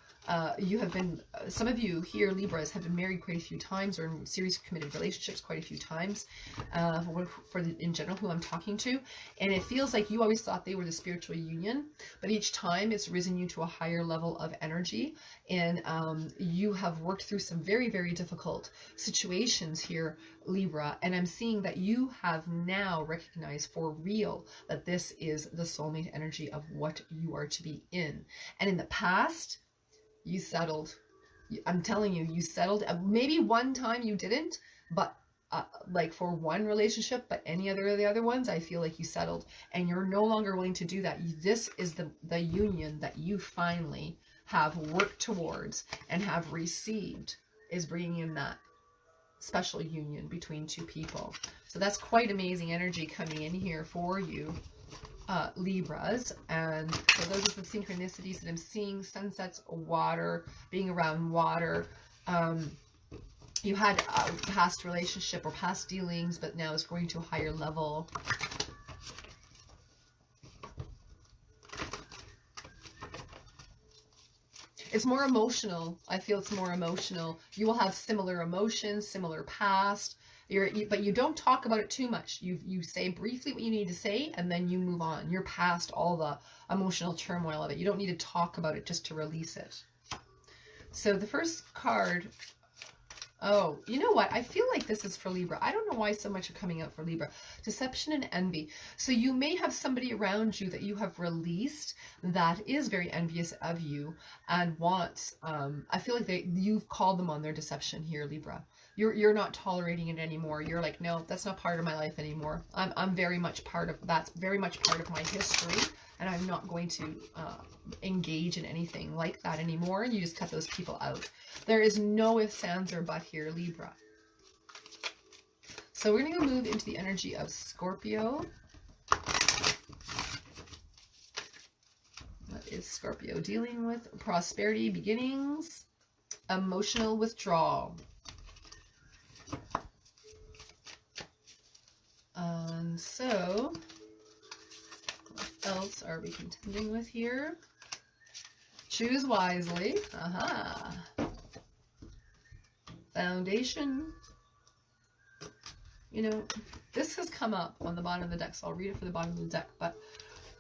you have been, some of you here, Libras, have been married quite a few times or in serious committed relationships quite a few times, in general, who I'm talking to. And it feels like you always thought they were the spiritual union, but each time it's risen you to a higher level of energy. And you have worked through some very, very difficult situations here, Libra. And I'm seeing that you have now recognized for real that this is the soulmate energy of what you are to be in. And in the past, you settled. I'm telling you, you settled. Maybe one time you didn't, but like for one relationship, but any other of the other ones, I feel like you settled and you're no longer willing to do that. This is the union that you finally have worked towards and have received, is bringing in that special union between two people. So that's quite amazing energy coming in here for you, Libras. And so those are the synchronicities that I'm seeing. Sunsets, water, being around water. You had a past relationship or past dealings, but now it's going to a higher level. It's more emotional. I feel it's more emotional. You will have similar emotions, similar past. But you don't talk about it too much. You say briefly what you need to say, and then you move on. You're past all the emotional turmoil of it. You don't need to talk about it just to release it. So the first card, oh, you know what? I feel like this is for Libra. I don't know why so much are coming out for Libra. Deception and envy. So you may have somebody around you that you have released that is very envious of you and wants, I feel like you've called them on their deception here, Libra. You're not tolerating it anymore. You're like, no, that's not part of my life anymore. I'm very much part of, that's very much part of my history, and I'm not going to engage in anything like that anymore. And you just cut those people out. There is no ifs, ands, or but here, Libra. So we're going to move into the energy of Scorpio. What is Scorpio dealing with? Prosperity, beginnings, emotional withdrawal. So, what else are we contending with here? Choose wisely. Aha. Foundation. You know, this has come up on the bottom of the deck, so I'll read it for the bottom of the deck. But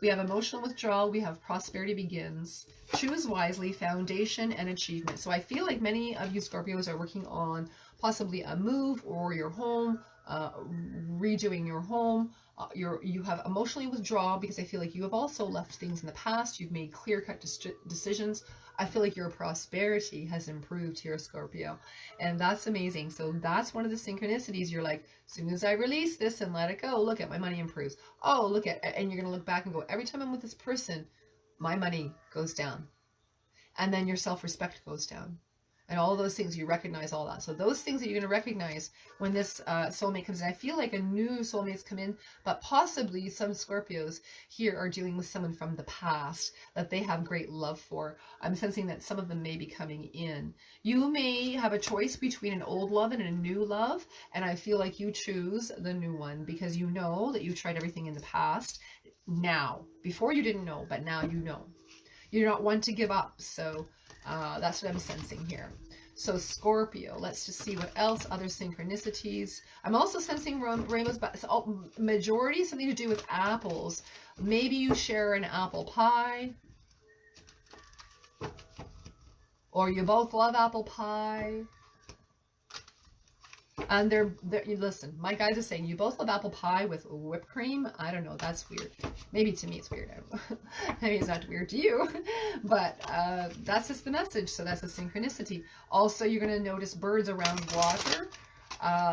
we have emotional withdrawal, we have prosperity begins, choose wisely, foundation, and achievement. So I feel like many of you Scorpios are working on possibly a move or your home, redoing your home. You have emotionally withdrawal because I feel like you have also left things in the past. You've made clear-cut decisions. I feel like your prosperity has improved here, Scorpio, and that's amazing. So that's one of the synchronicities. You're like, as soon as I release this and let it go, look at my money improves. Oh, look at, and you're going to look back and go, every time I'm with this person, my money goes down. And then your self-respect goes down. And all those things, you recognize all that. So those things that you're going to recognize when this soulmate comes in. I feel like a new soulmates come in, but possibly some Scorpios here are dealing with someone from the past that they have great love for. I'm sensing that some of them may be coming in. You may have a choice between an old love and a new love, and I feel like you choose the new one because you know that you've tried everything in the past. Now, before you didn't know, but now you know. You're not one to give up, so that's what I'm sensing here. So Scorpio, let's just see what else, other synchronicities. I'm also sensing rainbows, but it's all, majority something to do with apples. Maybe you share an apple pie, or you both love apple pie. And listen, my guys are saying you both love apple pie with whipped cream. I don't know, that's weird. Maybe to me it's weird. Maybe it's not weird to you, but that's just the message. So that's a synchronicity. Also, you're going to notice birds around water.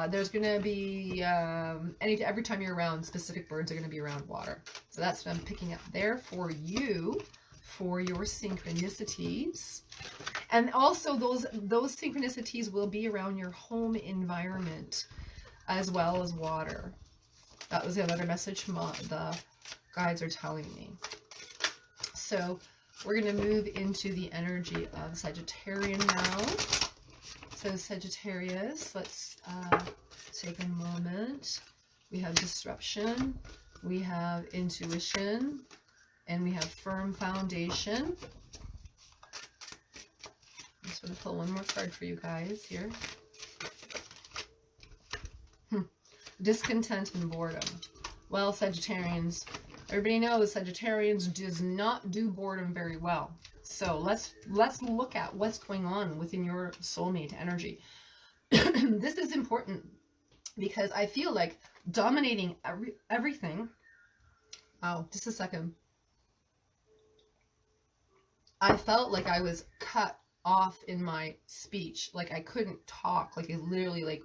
There's going to be, every time you're around, specific birds are going to be around water. So that's what I'm picking up there for you, for your synchronicities. And also those synchronicities will be around your home environment as well as water. That was the other message the guides are telling me. So we're going to move into the energy of Sagittarian now. So Sagittarius, let's take a moment. We have disruption, we have intuition, and we have firm foundation. I'm just going to pull one more card for you guys here. Discontent and boredom. Well, Sagittarians, everybody knows Sagittarians does not do boredom very well. So let's look at what's going on within your soulmate energy. This is important because I feel like dominating everything. Oh, just a second. I felt like I was cut off in my speech, like I couldn't talk, like it literally, like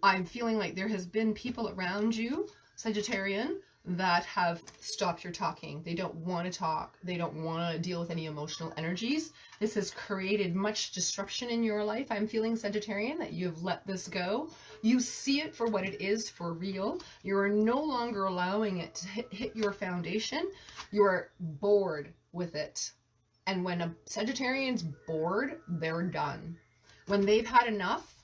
I'm feeling like there has been people around you, Sagittarian, that have stopped your talking. They don't want to talk. They don't want to deal with any emotional energies. This has created much disruption in your life. I'm feeling, Sagittarian, that you have let this go. You see it for what it is, for real. You are no longer allowing it to hit your foundation. You are bored with it. And when a Sagittarian's bored, they're done. When they've had enough,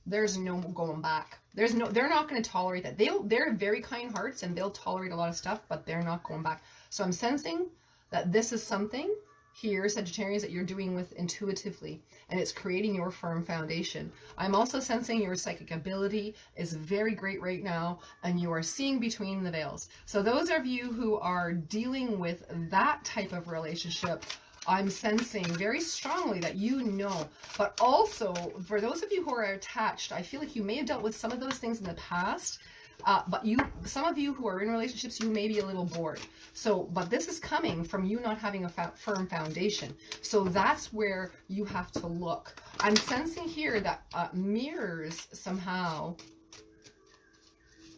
there's no going back. They're not going to tolerate that. They're very kind hearts and they'll tolerate a lot of stuff, but they're not going back. So I'm sensing that this is something here, Sagittarius, that you're doing with intuitively, and it's creating your firm foundation. I'm also sensing your psychic ability is very great right now, and you are seeing between the veils. So those of you who are dealing with that type of relationship, I'm sensing very strongly that you know. But also, for those of you who are attached, I feel like you may have dealt with some of those things in the past, but some of you who are in relationships, you may be a little bored. So, but this is coming from you not having a firm foundation. So that's where you have to look. I'm sensing here that mirrors somehow,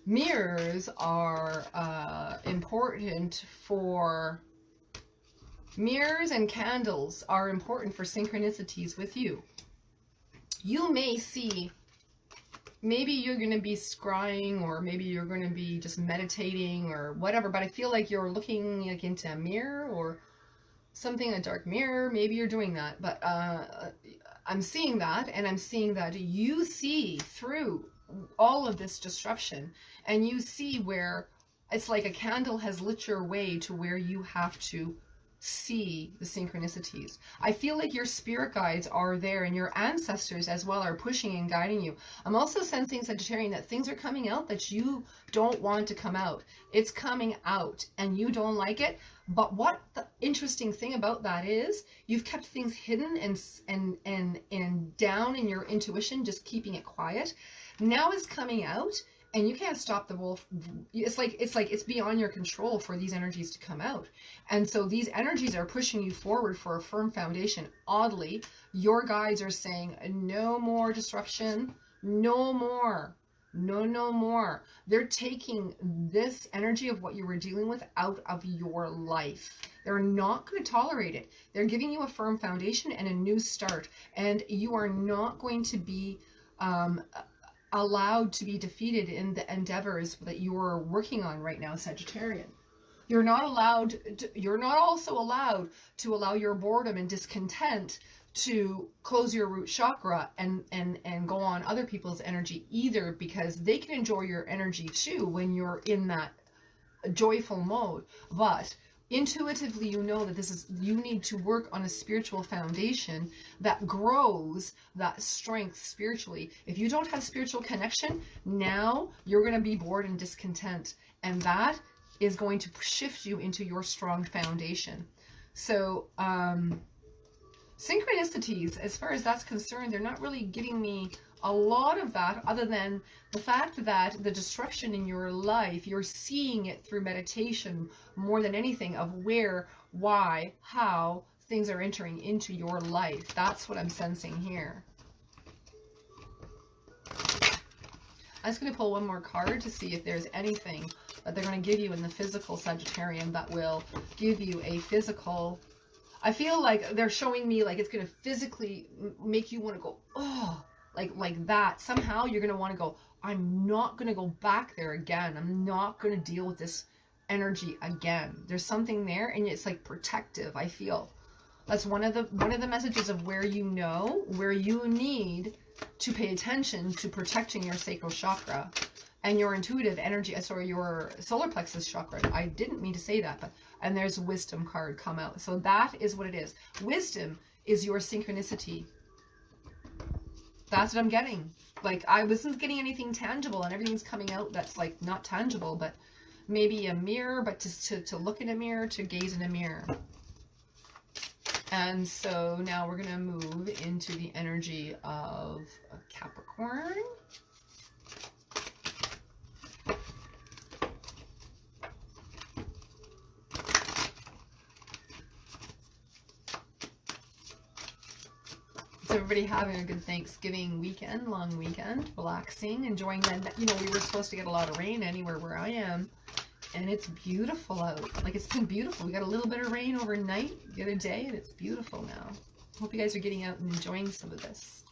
mirrors are important for, mirrors and candles are important for synchronicities with you. You may see, maybe you're going to be scrying, or maybe you're going to be just meditating or whatever, but I feel like you're looking like into a mirror or something, a dark mirror. Maybe you're doing that, but I'm seeing that, and I'm seeing that you see through all of this disruption, and you see where it's like a candle has lit your way to where you have to see the synchronicities. I feel like your spirit guides are there, and your ancestors as well are pushing and guiding you. I'm also sensing, Sagittarian, that things are coming out that you don't want to come out. It's coming out and you don't like it. But what the interesting thing about that is, you've kept things hidden and down in your intuition, just keeping it quiet. Now it's coming out, and you can't stop the wolf. It's like it's beyond your control for these energies to come out. And so these energies are pushing you forward for a firm foundation. Oddly, your guides are saying, no more disruption, no more. No more. They're taking this energy of what you were dealing with out of your life. They're not going to tolerate it. They're giving you a firm foundation and a new start. And you are not going to be allowed to be defeated in the endeavors that you are working on right now, Sagittarian. You're not allowed to, you're not also allowed to allow your boredom and discontent to close your root chakra and go on other people's energy either, because they can enjoy your energy too when you're in that joyful mode. But intuitively, you know that this is, you need to work on a spiritual foundation that grows that strength spiritually. If you don't have spiritual connection, now you're going to be bored and discontent, and that is going to shift you into your strong foundation. So synchronicities, as far as that's concerned, they're not really giving me a lot of that, other than the fact that the disruption in your life, you're seeing it through meditation more than anything, of where, why, how things are entering into your life. That's what I'm sensing here. I'm just going to pull one more card to see if there's anything that they're going to give you in the physical, Sagittarian, that will give you a physical. I feel like they're showing me like it's going to physically make you want to go, oh, like that. Somehow you're going to want to go, I'm not going to go back there again. I'm not going to deal with this energy again. There's something there, and it's like protective, I feel. That's one of the messages of where you know, where you need to pay attention to protecting your sacral chakra and your intuitive energy, sorry, your solar plexus chakra. I didn't mean to say that, but, and there's a wisdom card come out. So that is what it is. Wisdom is your synchronicity. That's what I'm getting. Like, I wasn't getting anything tangible, and everything's coming out that's like not tangible, but maybe a mirror, but to look in a mirror, to gaze in a mirror. And so now we're going to move into the energy of Capricorn. So everybody having a good Thanksgiving weekend, long weekend, relaxing, enjoying that. You know, we were supposed to get a lot of rain anywhere where I am, and it's beautiful out. Like, it's been beautiful. We got a little bit of rain overnight the other day, and it's beautiful now. Hope you guys are getting out and enjoying some of this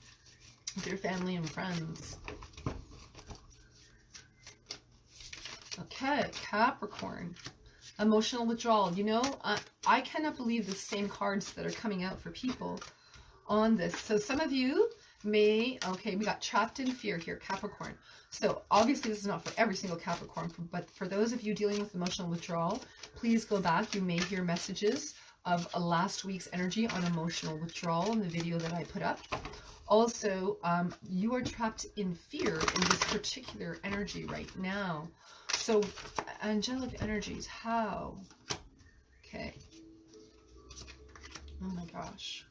with your family and friends. Okay, Capricorn. Emotional withdrawal. You know, I cannot believe the same cards that are coming out for people on this. So some of you may, okay, we got trapped in fear here, Capricorn. So obviously this is not for every single Capricorn, but for those of you dealing with emotional withdrawal, please go back. You may hear messages of last week's energy on emotional withdrawal in the video that I put up. Also, you are trapped in fear in this particular energy right now. So, angelic energies, how? Okay. Oh my gosh.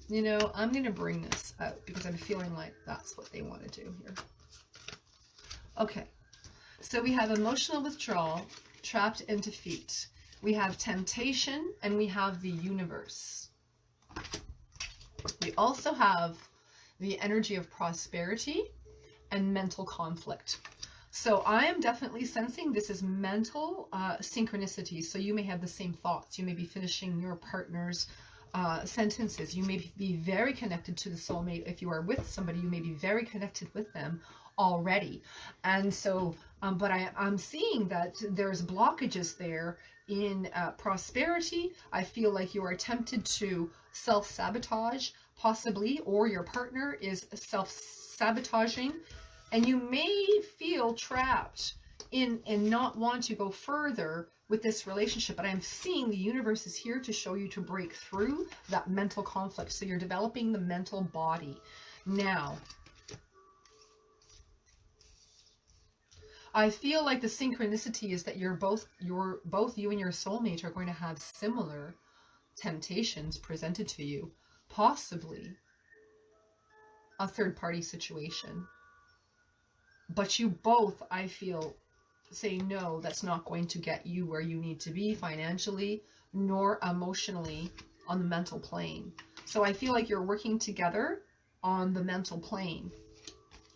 You know, I'm going to bring this out because I'm feeling like that's what they want to do here. Okay. So we have emotional withdrawal, trapped in defeat. We have temptation, and we have the universe. We also have the energy of prosperity and mental conflict. So I am definitely sensing this is mental synchronicity. So you may have the same thoughts. You may be finishing your partner's sentences. You may be very connected to the soulmate. If you are with somebody, you may be very connected with them already. And so, but I'm seeing that there's blockages there in prosperity. I feel like you are tempted to self-sabotage, possibly, or your partner is self-sabotaging, and you may feel trapped in and not want to go further with this relationship. But I'm seeing the universe is here to show you to break through that mental conflict. So you're developing the mental body. Now, I feel like the synchronicity is that both you and your soulmate are going to have similar temptations presented to you, possibly a third-party situation. But you both, I feel, say no, that's not going to get you where you need to be financially, nor emotionally on the mental plane. So I feel like you're working together on the mental plane.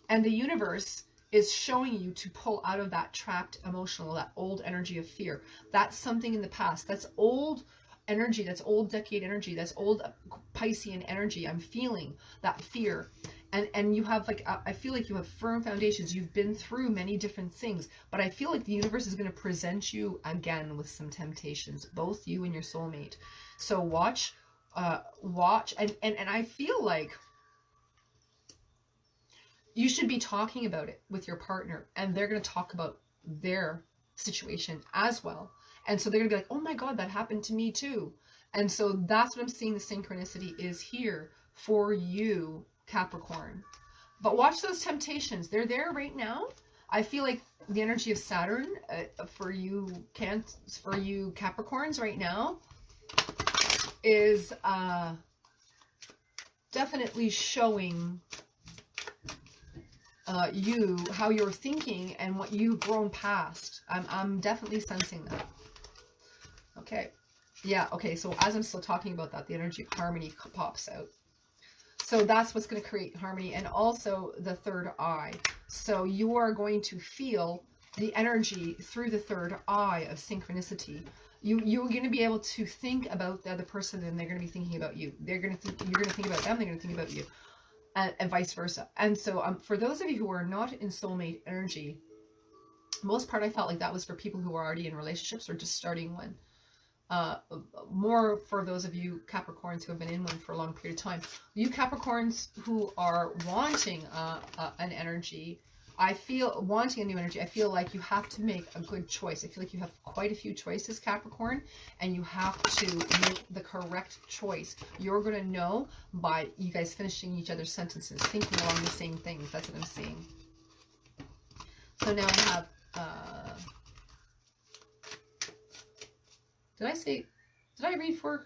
And the universe is showing you to pull out of that trapped emotional, that old energy of fear. That's something in the past. That's old energy. That's old decade energy. That's old Piscean energy. I'm feeling that fear. And you have like, I feel like you have firm foundations. You've been through many different things, but I feel like the universe is going to present you again with some temptations, both you and your soulmate. So watch, and I feel like you should be talking about it with your partner, and they're going to talk about their situation as well. And so they're going to be like, oh my God, that happened to me too. And so that's what I'm seeing the synchronicity is here for you, Capricorn. But watch those temptations. They're there right now. I feel like the energy of Saturn for you Capricorns right now is definitely showing you how you're thinking and what you've grown past. I'm definitely sensing that. Okay. Yeah, okay. So as I'm still talking about that, the energy of harmony pops out. So that's what's going to create harmony, and also the third eye. So you are going to feel the energy through the third eye of synchronicity. You're going to be able to think about the other person, and they're going to be thinking about you. You're going to think about them, they're going to think about you, and vice versa. And so for those of you who are not in soulmate energy, most part I felt like that was for people who are already in relationships or just starting one. More for those of you Capricorns who have been in one for a long period of time. You Capricorns who are wanting an energy, wanting a new energy, I feel like you have to make a good choice. I feel like you have quite a few choices, Capricorn, and you have to make the correct choice. You're going to know by you guys finishing each other's sentences, thinking along the same things. That's what I'm seeing. So now I have... Did I read for?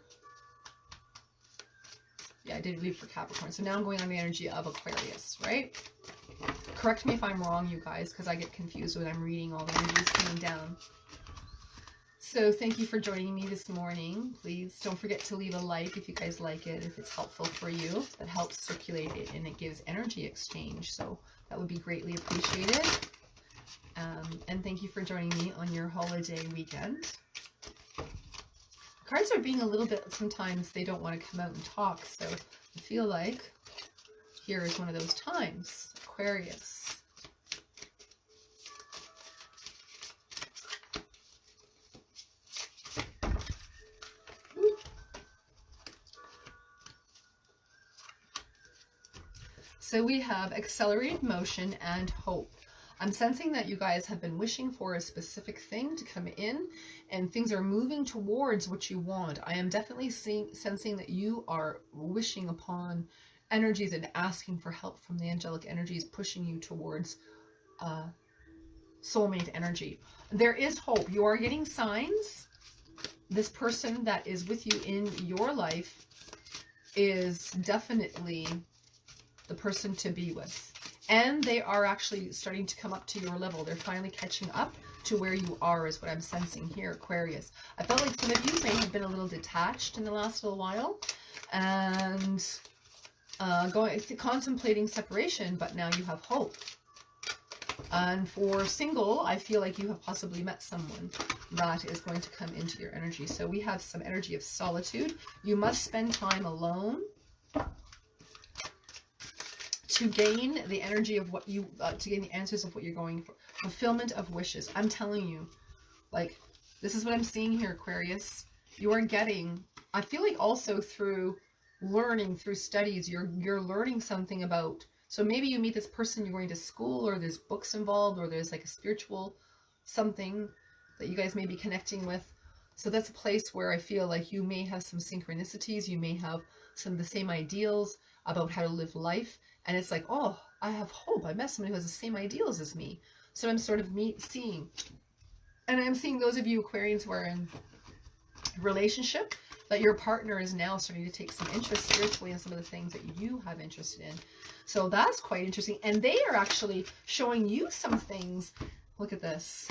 Yeah, I did read for Capricorn. So now I'm going on the energy of Aquarius, right? Correct me if I'm wrong, you guys, because I get confused when I'm reading all the energies coming down. So thank you for joining me this morning. Please don't forget to leave a like if you guys like it, if it's helpful for you. That helps circulate it, and it gives energy exchange. So that would be greatly appreciated. And thank you for joining me on your holiday weekend. Cards are being a little bit, sometimes they don't want to come out and talk, so I feel like here is one of those times. Aquarius. So we have accelerated motion and hope. I'm sensing that you guys have been wishing for a specific thing to come in, and things are moving towards what you want. I am definitely sensing that you are wishing upon energies and asking for help from the angelic energies, pushing you towards soulmate energy. There is hope. You are getting signs. This person that is with you in your life is definitely the person to be with. And they are actually starting to come up to your level. They're finally catching up to where you are, is what I'm sensing here, Aquarius. I felt like some of you may have been a little detached in the last little while and contemplating separation, but now you have hope. And for single, I feel like you have possibly met someone that is going to come into your energy. So we have some energy of solitude. You must spend time alone to gain the energy of what you, to gain the answers of what you're going for. Fulfillment of wishes. I'm telling you, like, this is what I'm seeing here, Aquarius. You are getting, I feel like also through learning, through studies, you're learning something about, so maybe you meet this person, you're going to school, or there's books involved, or there's like a spiritual something that you guys may be connecting with. So that's a place where I feel like you may have some synchronicities, you may have some of the same ideals about how to live life. And it's like, oh, I have hope. I met someone who has the same ideals as me. So I'm sort of seeing. And I'm seeing those of you Aquarians who are in relationship, that your partner is now starting to take some interest spiritually in some of the things that you have interest in. So that's quite interesting. And they are actually showing you some things. Look at this.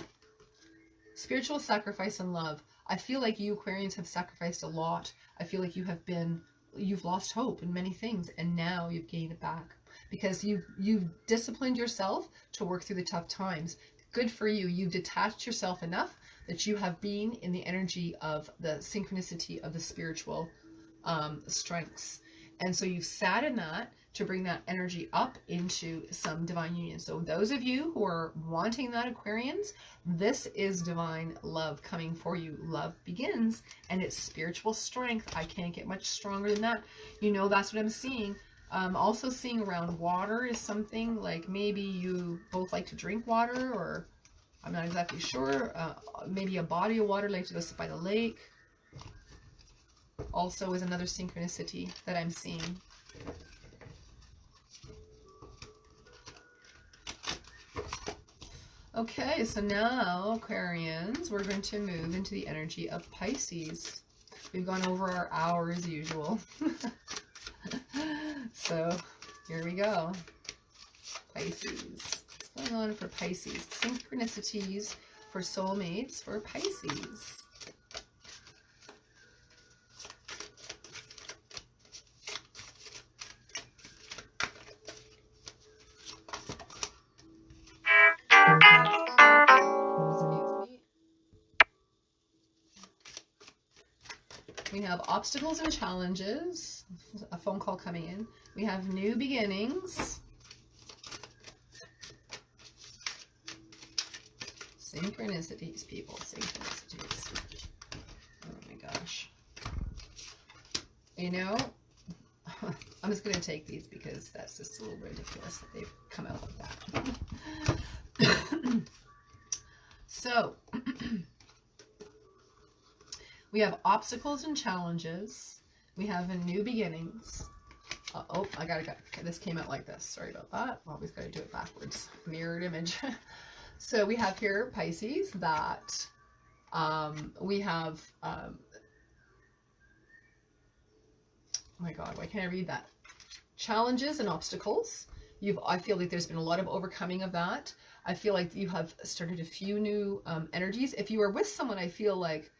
Spiritual sacrifice and love. I feel like you Aquarians have sacrificed a lot. I feel like you've lost hope in many things, and now you've gained it back because you've disciplined yourself to work through the tough times. Good for you. You've detached yourself enough that you have been in the energy of the synchronicity of the spiritual strengths. And so you've sat in that to bring that energy up into some divine union. So those of you who are wanting that, Aquarians, this is divine love coming for you. Love begins, and it's spiritual strength. I can't get much stronger than that. You know, that's what I'm seeing. Also seeing around water is something like maybe you both like to drink water, or I'm not exactly sure. Maybe a body of water, like to go sit by the lake. Also is another synchronicity that I'm seeing. Okay, so now, Aquarians, we're going to move into the energy of Pisces. We've gone over our hour as usual. So, here we go. Pisces. What's going on for Pisces? Synchronicities for soulmates for Pisces. We have obstacles and challenges. A phone call coming in. We have new beginnings. Synchronicities, people. Synchronicities. Oh my gosh. You know, I'm just going to take these because that's just a little ridiculous that they've come out like that. So, we have obstacles and challenges. We have new beginnings. Oh, this came out like this. Sorry about that. Always got to do it backwards. Mirrored image. So we have here, Pisces, that we have, oh my God, why can't I read that? Challenges and obstacles. I feel like there's been a lot of overcoming of that. I feel like you have started a few new energies. If you are with someone, I feel like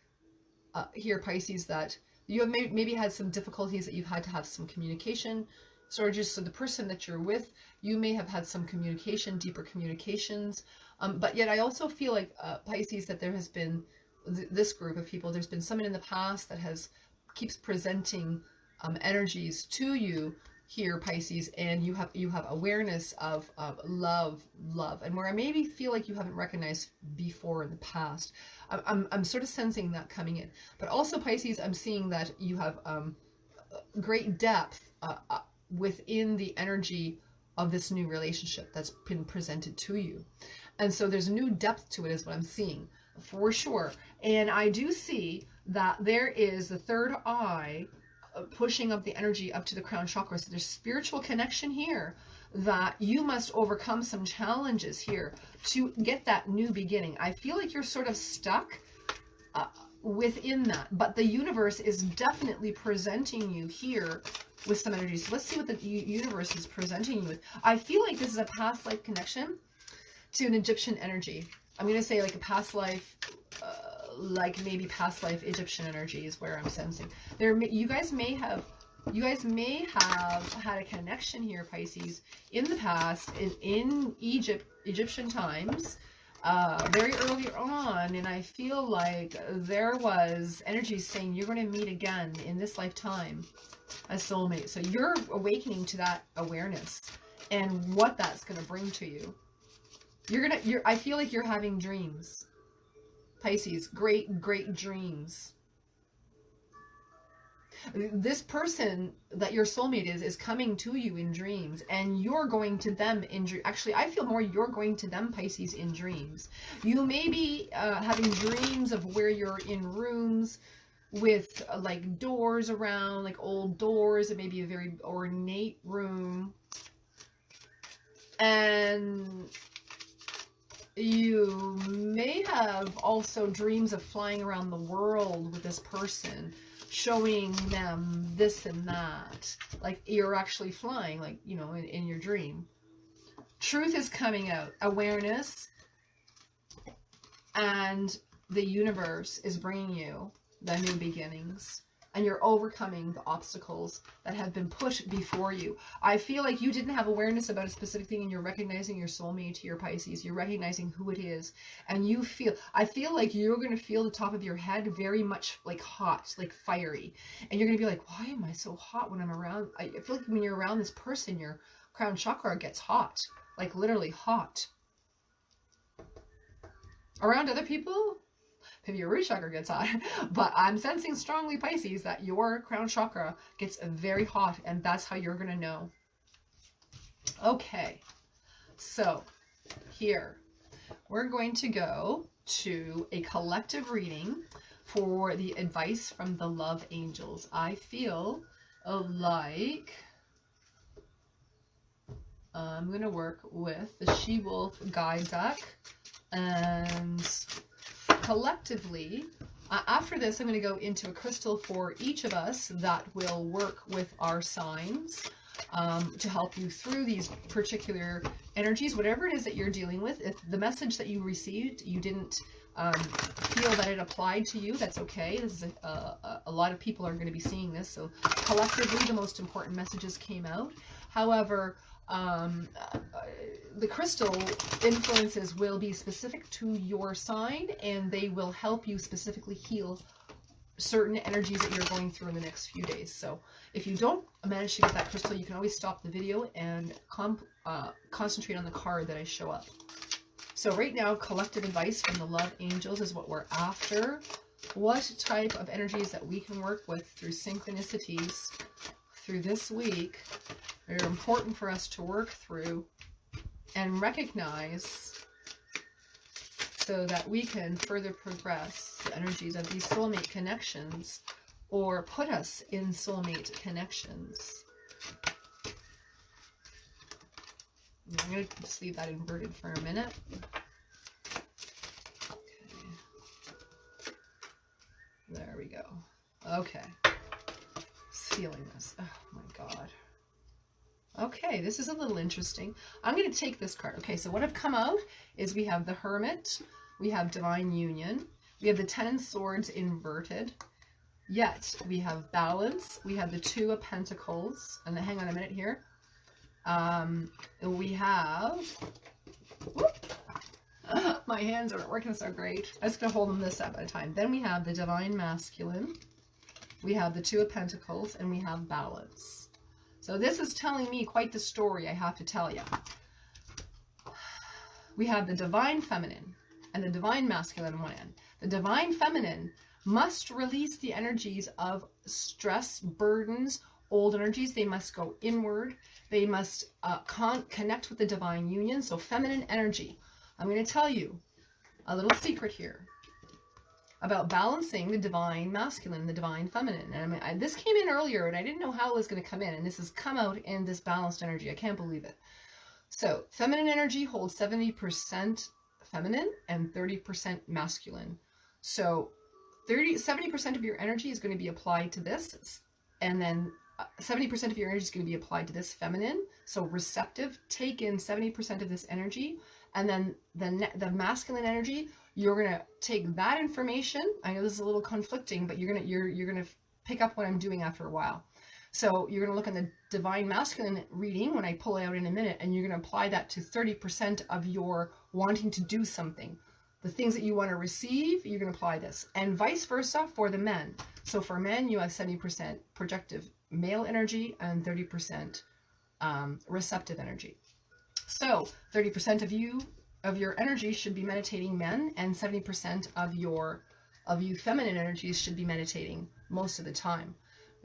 here, Pisces, that you have maybe had some difficulties, that you've had to have some communication. So just so the person that you're with, you may have had some communication, deeper communications. But yet I also feel like, Pisces, that there has been this group of people, there's been someone in the past that keeps presenting energies to you here, Pisces, and you have awareness of love, and where I maybe feel like you haven't recognized before in the past. I'm sort of sensing that coming in. But also, Pisces, I'm seeing that you have great depth within the energy of this new relationship that's been presented to you. And so there's a new depth to it is what I'm seeing for sure. And I do see that there is the third eye pushing up the energy up to the crown chakra. So there's spiritual connection here that you must overcome some challenges here to get that new beginning. I feel like you're sort of stuck within that, but the universe is definitely presenting you here with some energy. So let's see what the universe is presenting you with. I feel like this is a past life connection to an Egyptian energy. I'm going to say like a past life, like maybe past life Egyptian energy is where I'm sensing. You guys may have had a connection here, Pisces, in the past, in Egyptian times, very early on, and I feel like there was energy saying you're going to meet again in this lifetime as soulmate. So you're awakening to that awareness and what that's going to bring to you. I feel like you're having dreams, Pisces, great dreams. This person that your soulmate is coming to you in dreams, and you're going to them in dreams. Actually, I feel more you're going to them, Pisces, in dreams. You may be having dreams of where you're in rooms with like doors around, like old doors. It may be a very ornate room. And you may have also dreams of flying around the world with this person, showing them this and that, like you're actually flying, like, you know, in your dream. Truth is coming out, awareness, and the universe is bringing you the new beginnings, and you're overcoming the obstacles that have been put before you. I feel like you didn't have awareness about a specific thing, and you're recognizing your soulmate here, Pisces. You're recognizing who it is, and I feel like you're going to feel the top of your head very much like hot, like fiery, and you're going to be like, why am I so hot when I'm around? I feel like when you're around this person, your crown chakra gets hot, like literally hot. Around other people, maybe your root chakra gets hot, but I'm sensing strongly, Pisces, that your crown chakra gets very hot, and that's how you're going to know. Okay, so here we're going to go to a collective reading for the advice from the love angels. I feel like I'm going to work with the She-Wolf guide deck, and collectively, after this, I'm going to go into a crystal for each of us that will work with our signs to help you through these particular energies, whatever it is that you're dealing with. If the message that you received, you didn't feel that it applied to you, that's okay. This is a lot of people are going to be seeing this, so collectively the most important messages came out. However, the crystal influences will be specific to your sign, and they will help you specifically heal certain energies that you're going through in the next few days. So if you don't manage to get that crystal, you can always stop the video and concentrate on the card that I show up. So right now, collective advice from the love angels is what we're after. What type of energies that we can work with through synchronicities through this week are important for us to work through and recognize, so that we can further progress the energies of these soulmate connections, or put us in soulmate connections. I'm going to just leave that inverted for a minute. Okay. There we go. Okay. Just feeling this. Oh my God. Okay, this is a little interesting. I'm going to take this card. Okay, so what have come out is we have the Hermit, we have Divine Union, we have the Ten of Swords inverted, yet we have Balance, we have the Two of Pentacles, and then hang on a minute here. We have, whoop, my hands aren't working so great. I'm just going to hold them this up at a time. Then we have the Divine Masculine, we have the Two of Pentacles, and we have Balance. So this is telling me quite the story, I have to tell you. We have the Divine Feminine and the Divine Masculine on one end. The Divine Feminine must release the energies of stress, burdens, old energies, they must go inward. They must connect with the divine union. So feminine energy. I'm going to tell you a little secret here about balancing the divine masculine, the divine feminine. And I mean, this came in earlier and I didn't know how it was going to come in. And this has come out in this balanced energy. I can't believe it. So feminine energy holds 70% feminine and 30% masculine. So 70% of your energy is going to be applied to this. And then 70% of your energy is going to be applied to this feminine. So receptive, take in 70% of this energy. And then the masculine energy, you're going to take that information. I know this is a little conflicting, but you're going to pick up what I'm doing after a while. So you're going to look in the divine masculine reading when I pull it out in a minute, and you're going to apply that to 30% of your wanting to do something. The things that you want to receive, you're going to apply this, and vice versa for the men. So for men, you have 70% projective male energy and 30% receptive energy. So 30% of your energy should be meditating men, and 70% of you feminine energies should be meditating most of the time.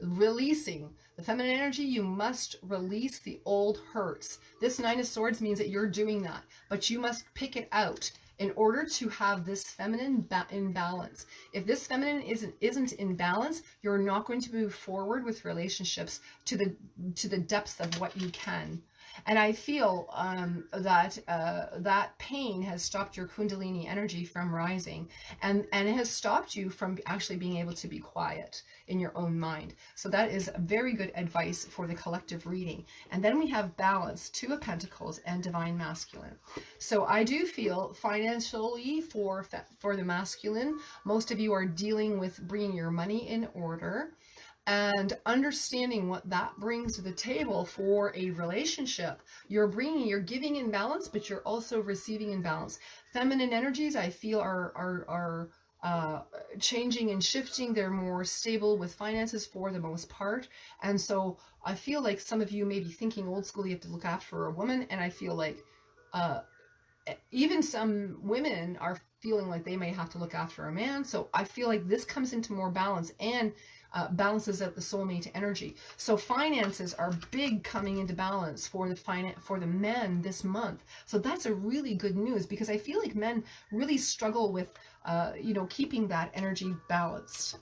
Releasing the feminine energy, you must release the old hurts. This Nine of Swords means that you're doing that, but you must pick it out in order to have this feminine in balance. If this feminine isn't in balance, you're not going to move forward with relationships to the depths of what you can. And I feel that pain has stopped your Kundalini energy from rising, and it has stopped you from actually being able to be quiet in your own mind. So that is very good advice for the collective reading. And then we have balance, Two of Pentacles and divine masculine. So I do feel financially for the masculine, most of you are dealing with bringing your money in order and understanding what that brings to the table for a relationship. You're giving in balance, but you're also receiving in balance. Feminine energies, I feel, are changing and shifting. They're more stable with finances for the most part. And so I feel like some of you may be thinking old school, you have to look after a woman. And I feel like even some women are feeling like they may have to look after a man. So I feel like this comes into more balance and balances out the soulmate energy. So finances are big coming into balance for the men this month. So that's a really good news, because I feel like men really struggle with keeping that energy balanced.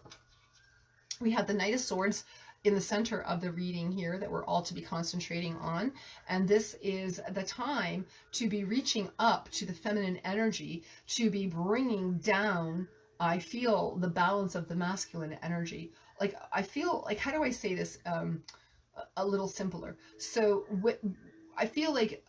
We have the Knight of Swords in the center of the reading here that we're all to be concentrating on. And this is the time to be reaching up to the feminine energy, to be bringing down, I feel, the balance of the masculine energy. Like, I feel like, how do I say this a little simpler? So I feel like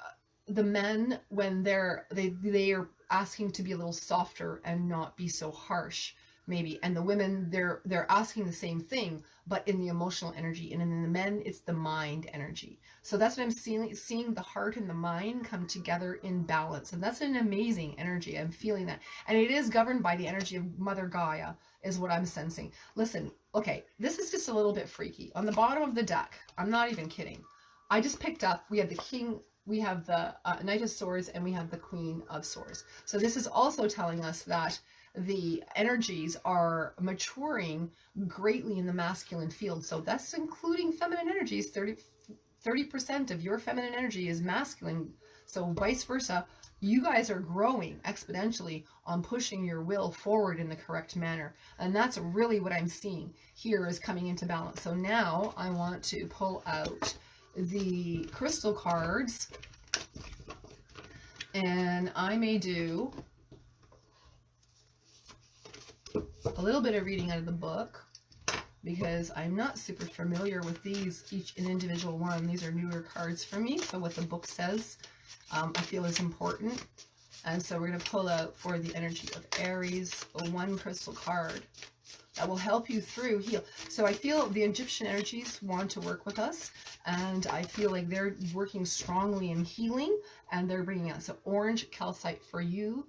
the men, when they are asking to be a little softer and not be so harsh, maybe, and the women, they're asking the same thing, but in the emotional energy, and in the men, it's the mind energy. So that's what I'm seeing the heart and the mind come together in balance, and that's an amazing energy. I'm feeling that, and it is governed by the energy of Mother Gaia, is what I'm sensing. Listen, okay, this is just a little bit freaky. On the bottom of the deck, I'm not even kidding, I just picked up, we have the King, we have the Knight of Swords, and we have the Queen of Swords. So this is also telling us that the energies are maturing greatly in the masculine field. So that's including feminine energies. 30% of your feminine energy is masculine. So vice versa, you guys are growing exponentially on pushing your will forward in the correct manner. And that's really what I'm seeing here is coming into balance. So now I want to pull out the crystal cards, and I may do a little bit of reading out of the book, because I'm not super familiar with these, each an individual one. These are newer cards for me, so what the book says I feel is important. And so we're going to pull out for the energy of Aries, one crystal card that will help you through heal. So I feel the Egyptian energies want to work with us, and I feel like they're working strongly in healing, and they're bringing out. So orange calcite for you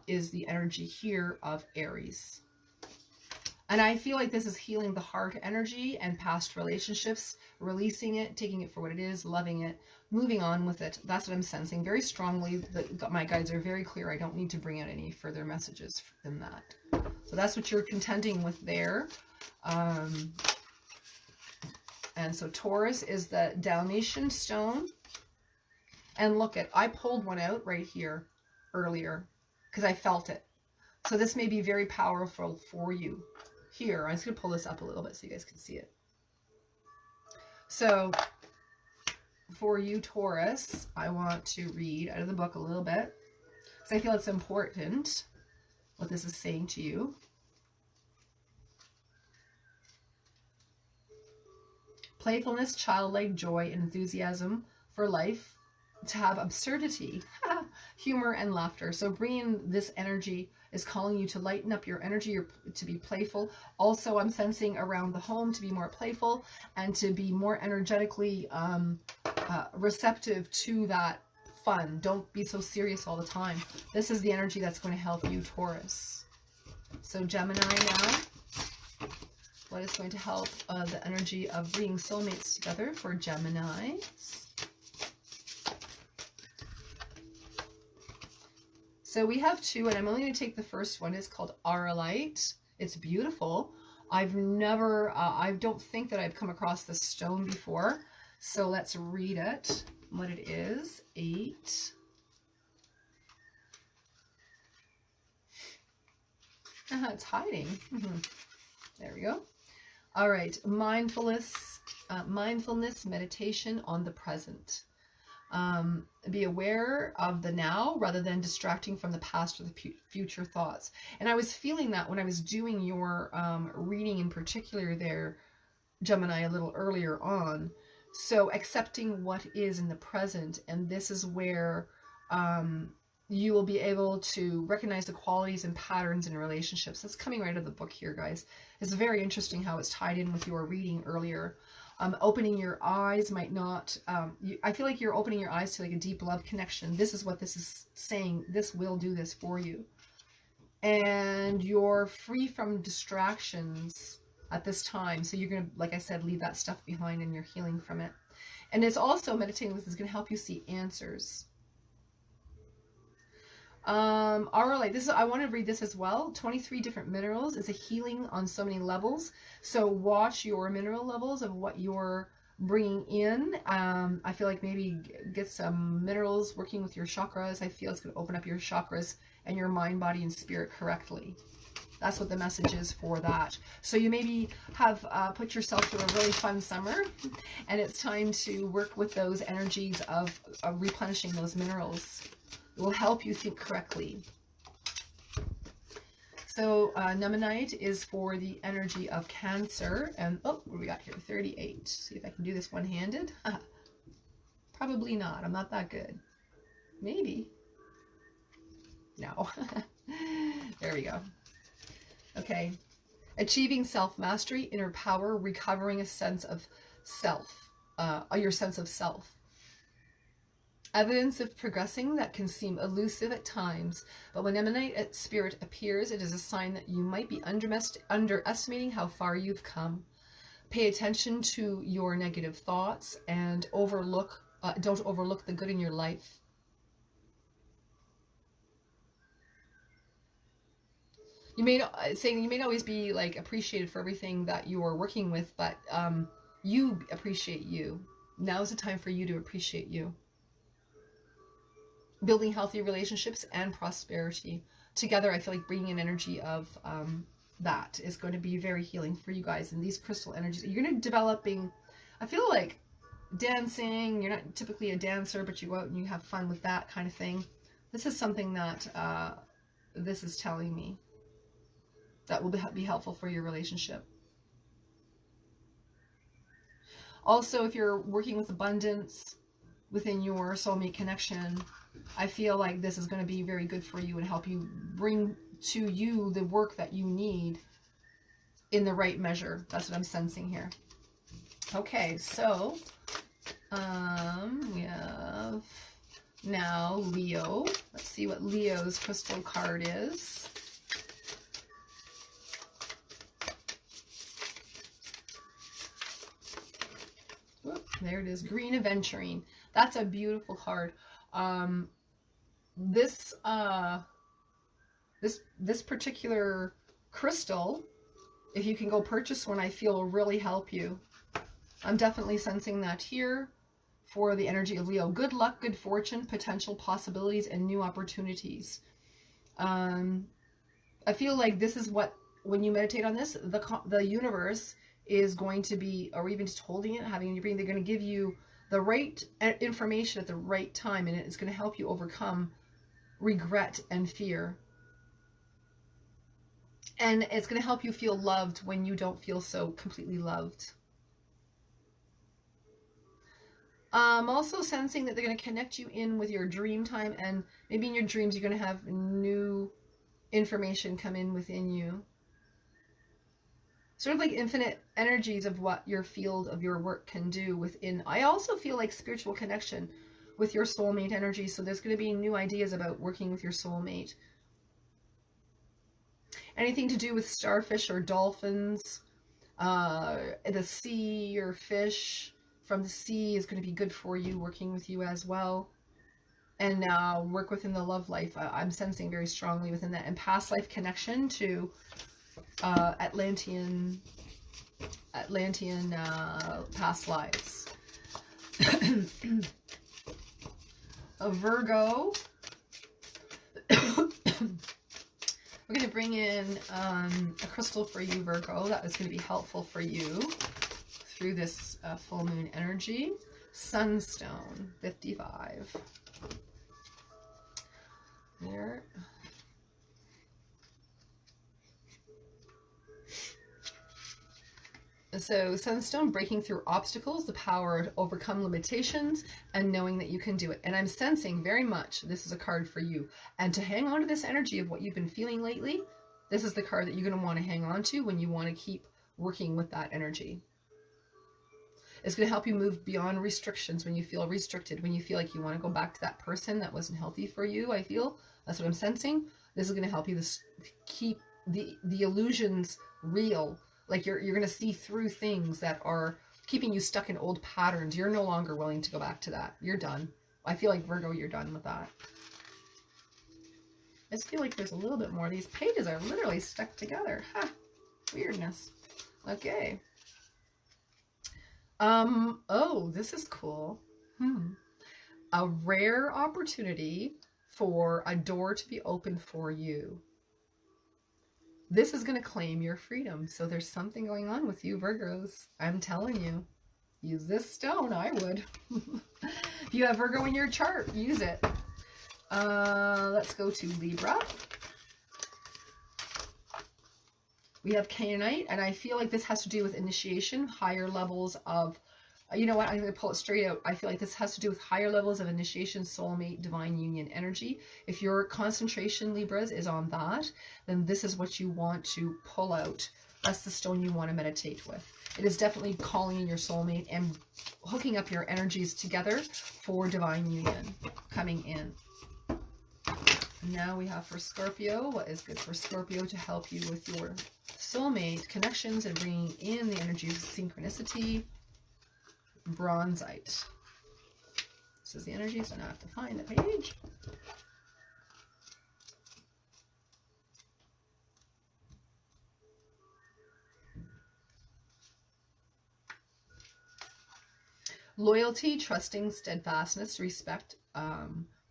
is the energy here of Aries. And I feel like this is healing the heart energy and past relationships, releasing it, taking it for what it is, loving it, moving on with it. That's what I'm sensing very strongly. My guides are very clear. I don't need to bring out any further messages than that. So that's what you're contending with there. And so Taurus is the Dalmatian stone. And look I pulled one out right here earlier because I felt it. So this may be very powerful for you. Here, I'm just going to pull this up a little bit so you guys can see it. So for you, Taurus, I want to read out of the book a little bit because I feel it's important what this is saying to you. Playfulness, childlike joy, and enthusiasm for life, to have absurdity, humor, and laughter. So bringing this energy is calling you to lighten up your energy, to be playful. Also, I'm sensing around the home to be more playful and to be more energetically receptive to that fun. Don't be so serious all the time. This is the energy that's going to help you, Taurus. So Gemini now. What is going to help the energy of bringing soulmates together for Gemini? So we have two, and I'm only going to take the first one. It's called MoonLight. It's beautiful. I've never, I don't think that I've come across this stone before. So let's read it, what it is. 8. It's hiding. There we go. All right, mindfulness, meditation on the present. Be aware of the now rather than distracting from the past or the future thoughts. And I was feeling that when I was doing your reading in particular there, Gemini, a little earlier on. So accepting what is in the present, and this is where you will be able to recognize the qualities and patterns in relationships. That's coming right out of the book here, guys. It's very interesting how it's tied in with your reading earlier. Opening your eyes might not, I feel like you're opening your eyes to like a deep love connection. This is what this is saying. This will do this for you. And you're free from distractions at this time. So you're going to, like I said, leave that stuff behind and you're healing from it. And it's also, meditating with this is going to help you see answers. Alright, this is, I want to read this as well. 23 different minerals. It's a healing on so many levels. So watch your mineral levels of what you're bringing in. I feel like maybe get some minerals working with your chakras. I feel it's going to open up your chakras and your mind, body, and spirit correctly. That's what the message is for that. So you maybe have put yourself through a really fun summer, and it's time to work with those energies of replenishing those minerals. It will help you think correctly. So Numinite is for the energy of Cancer. And oh, what do we got here? 38. See if I can do this one-handed. Probably not. I'm not that good. Maybe. No. There we go. Okay. Achieving self-mastery, inner power, recovering a sense of self. Your sense of self. Evidence of progressing that can seem elusive at times, but when Emanite spirit appears, it is a sign that you might be underestimating how far you've come. Pay attention to your negative thoughts and don't overlook the good in your life. You may not always be like appreciated for everything that you are working with, but you appreciate you. Now is the time for you to appreciate you. Building healthy relationships and prosperity together. I feel like bringing an energy of that is going to be very healing for you guys. And these crystal energies, you're going to developing, I feel like dancing. You're not typically a dancer, but you go out and you have fun with that kind of thing. This is something that this is telling me that will be helpful for your relationship. Also, if you're working with abundance within your soulmate connection, I feel like this is going to be very good for you and help you bring to you the work that you need in the right measure. That's what I'm sensing here. Okay, so we have now Leo. Let's see what Leo's crystal card is. Whoop, there it is, Green Aventurine. That's a beautiful card. This particular crystal, if you can go purchase one, I feel will really help you. I'm definitely sensing that here for the energy of Leo. Good luck, good fortune, potential possibilities, and new opportunities. I feel like this is what, when you meditate on this, the universe is going to be, or even just holding it, having your brain, they're going to give you the right information at the right time, and it's going to help you overcome regret and fear. And it's going to help you feel loved when you don't feel so completely loved. I'm also sensing that they're going to connect you in with your dream time, and maybe in your dreams you're going to have new information come in within you. Sort of like infinite energies of what your field of your work can do within. I also feel like spiritual connection with your soulmate energy. So there's going to be new ideas about working with your soulmate. Anything to do with starfish or dolphins, the sea or fish from the sea is going to be good for you, working with you as well. And work within the love life. I'm sensing very strongly within that. And past life connection to Atlantean past lives. A Virgo. We're going to bring in a crystal for you, Virgo. That is going to be helpful for you through this full moon energy. Sunstone 55. There. So Sunstone, breaking through obstacles, the power to overcome limitations, and knowing that you can do it. And I'm sensing very much this is a card for you. And to hang on to this energy of what you've been feeling lately, this is the card that you're going to want to hang on to when you want to keep working with that energy. It's going to help you move beyond restrictions when you feel restricted, when you feel like you want to go back to that person that wasn't healthy for you, I feel. That's what I'm sensing. This is going to help you keep the illusions real. Like you're going to see through things that are keeping you stuck in old patterns. You're no longer willing to go back to that. You're done. I feel like, Virgo, you're done with that. I just feel like there's a little bit more. These pages are literally stuck together. Huh. Weirdness. Okay. Oh, this is cool. A rare opportunity for a door to be opened for you. This is going to claim your freedom. So there's something going on with you, Virgos. I'm telling you. Use this stone. I would. If you have Virgo in your chart, use it. Let's go to Libra. We have Canaanite, and I feel like this has to do with initiation, higher levels of, you know what, I'm going to pull it straight out. I feel like this has to do with higher levels of initiation, soulmate, divine union energy. If your concentration, Libras, is on that, then this is what you want to pull out. That's the stone you want to meditate with. It is definitely calling in your soulmate and hooking up your energies together for divine union coming in. Now we have for Scorpio, what is good for Scorpio to help you with your soulmate connections and bringing in the energies of synchronicity. Bronzite. This is the energy, so now I have to find the page. Loyalty, trusting, steadfastness, respect,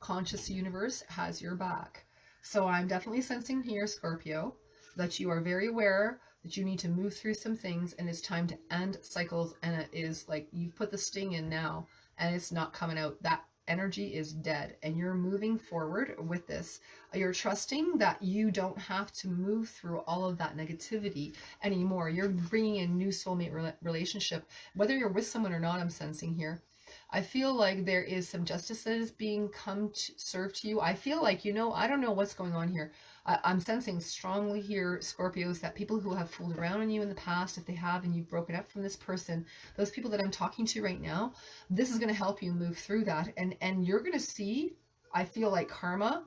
conscious universe has your back. So I'm definitely sensing here, Scorpio, that you are very aware that you need to move through some things, and it's time to end cycles, and it is like you've put the sting in now and it's not coming out. That energy is dead, and you're moving forward with this. You're trusting that you don't have to move through all of that negativity anymore. You're bringing in new soulmate relationship, whether you're with someone or not. I'm sensing here, I feel like there is some justice that is being served to you. I feel like, you know, I don't know what's going on here. I'm sensing strongly here, Scorpios, that people who have fooled around on you in the past, if they have, and you've broken up from this person, those people that I'm talking to right now, this is going to help you move through that. And you're going to see, I feel like karma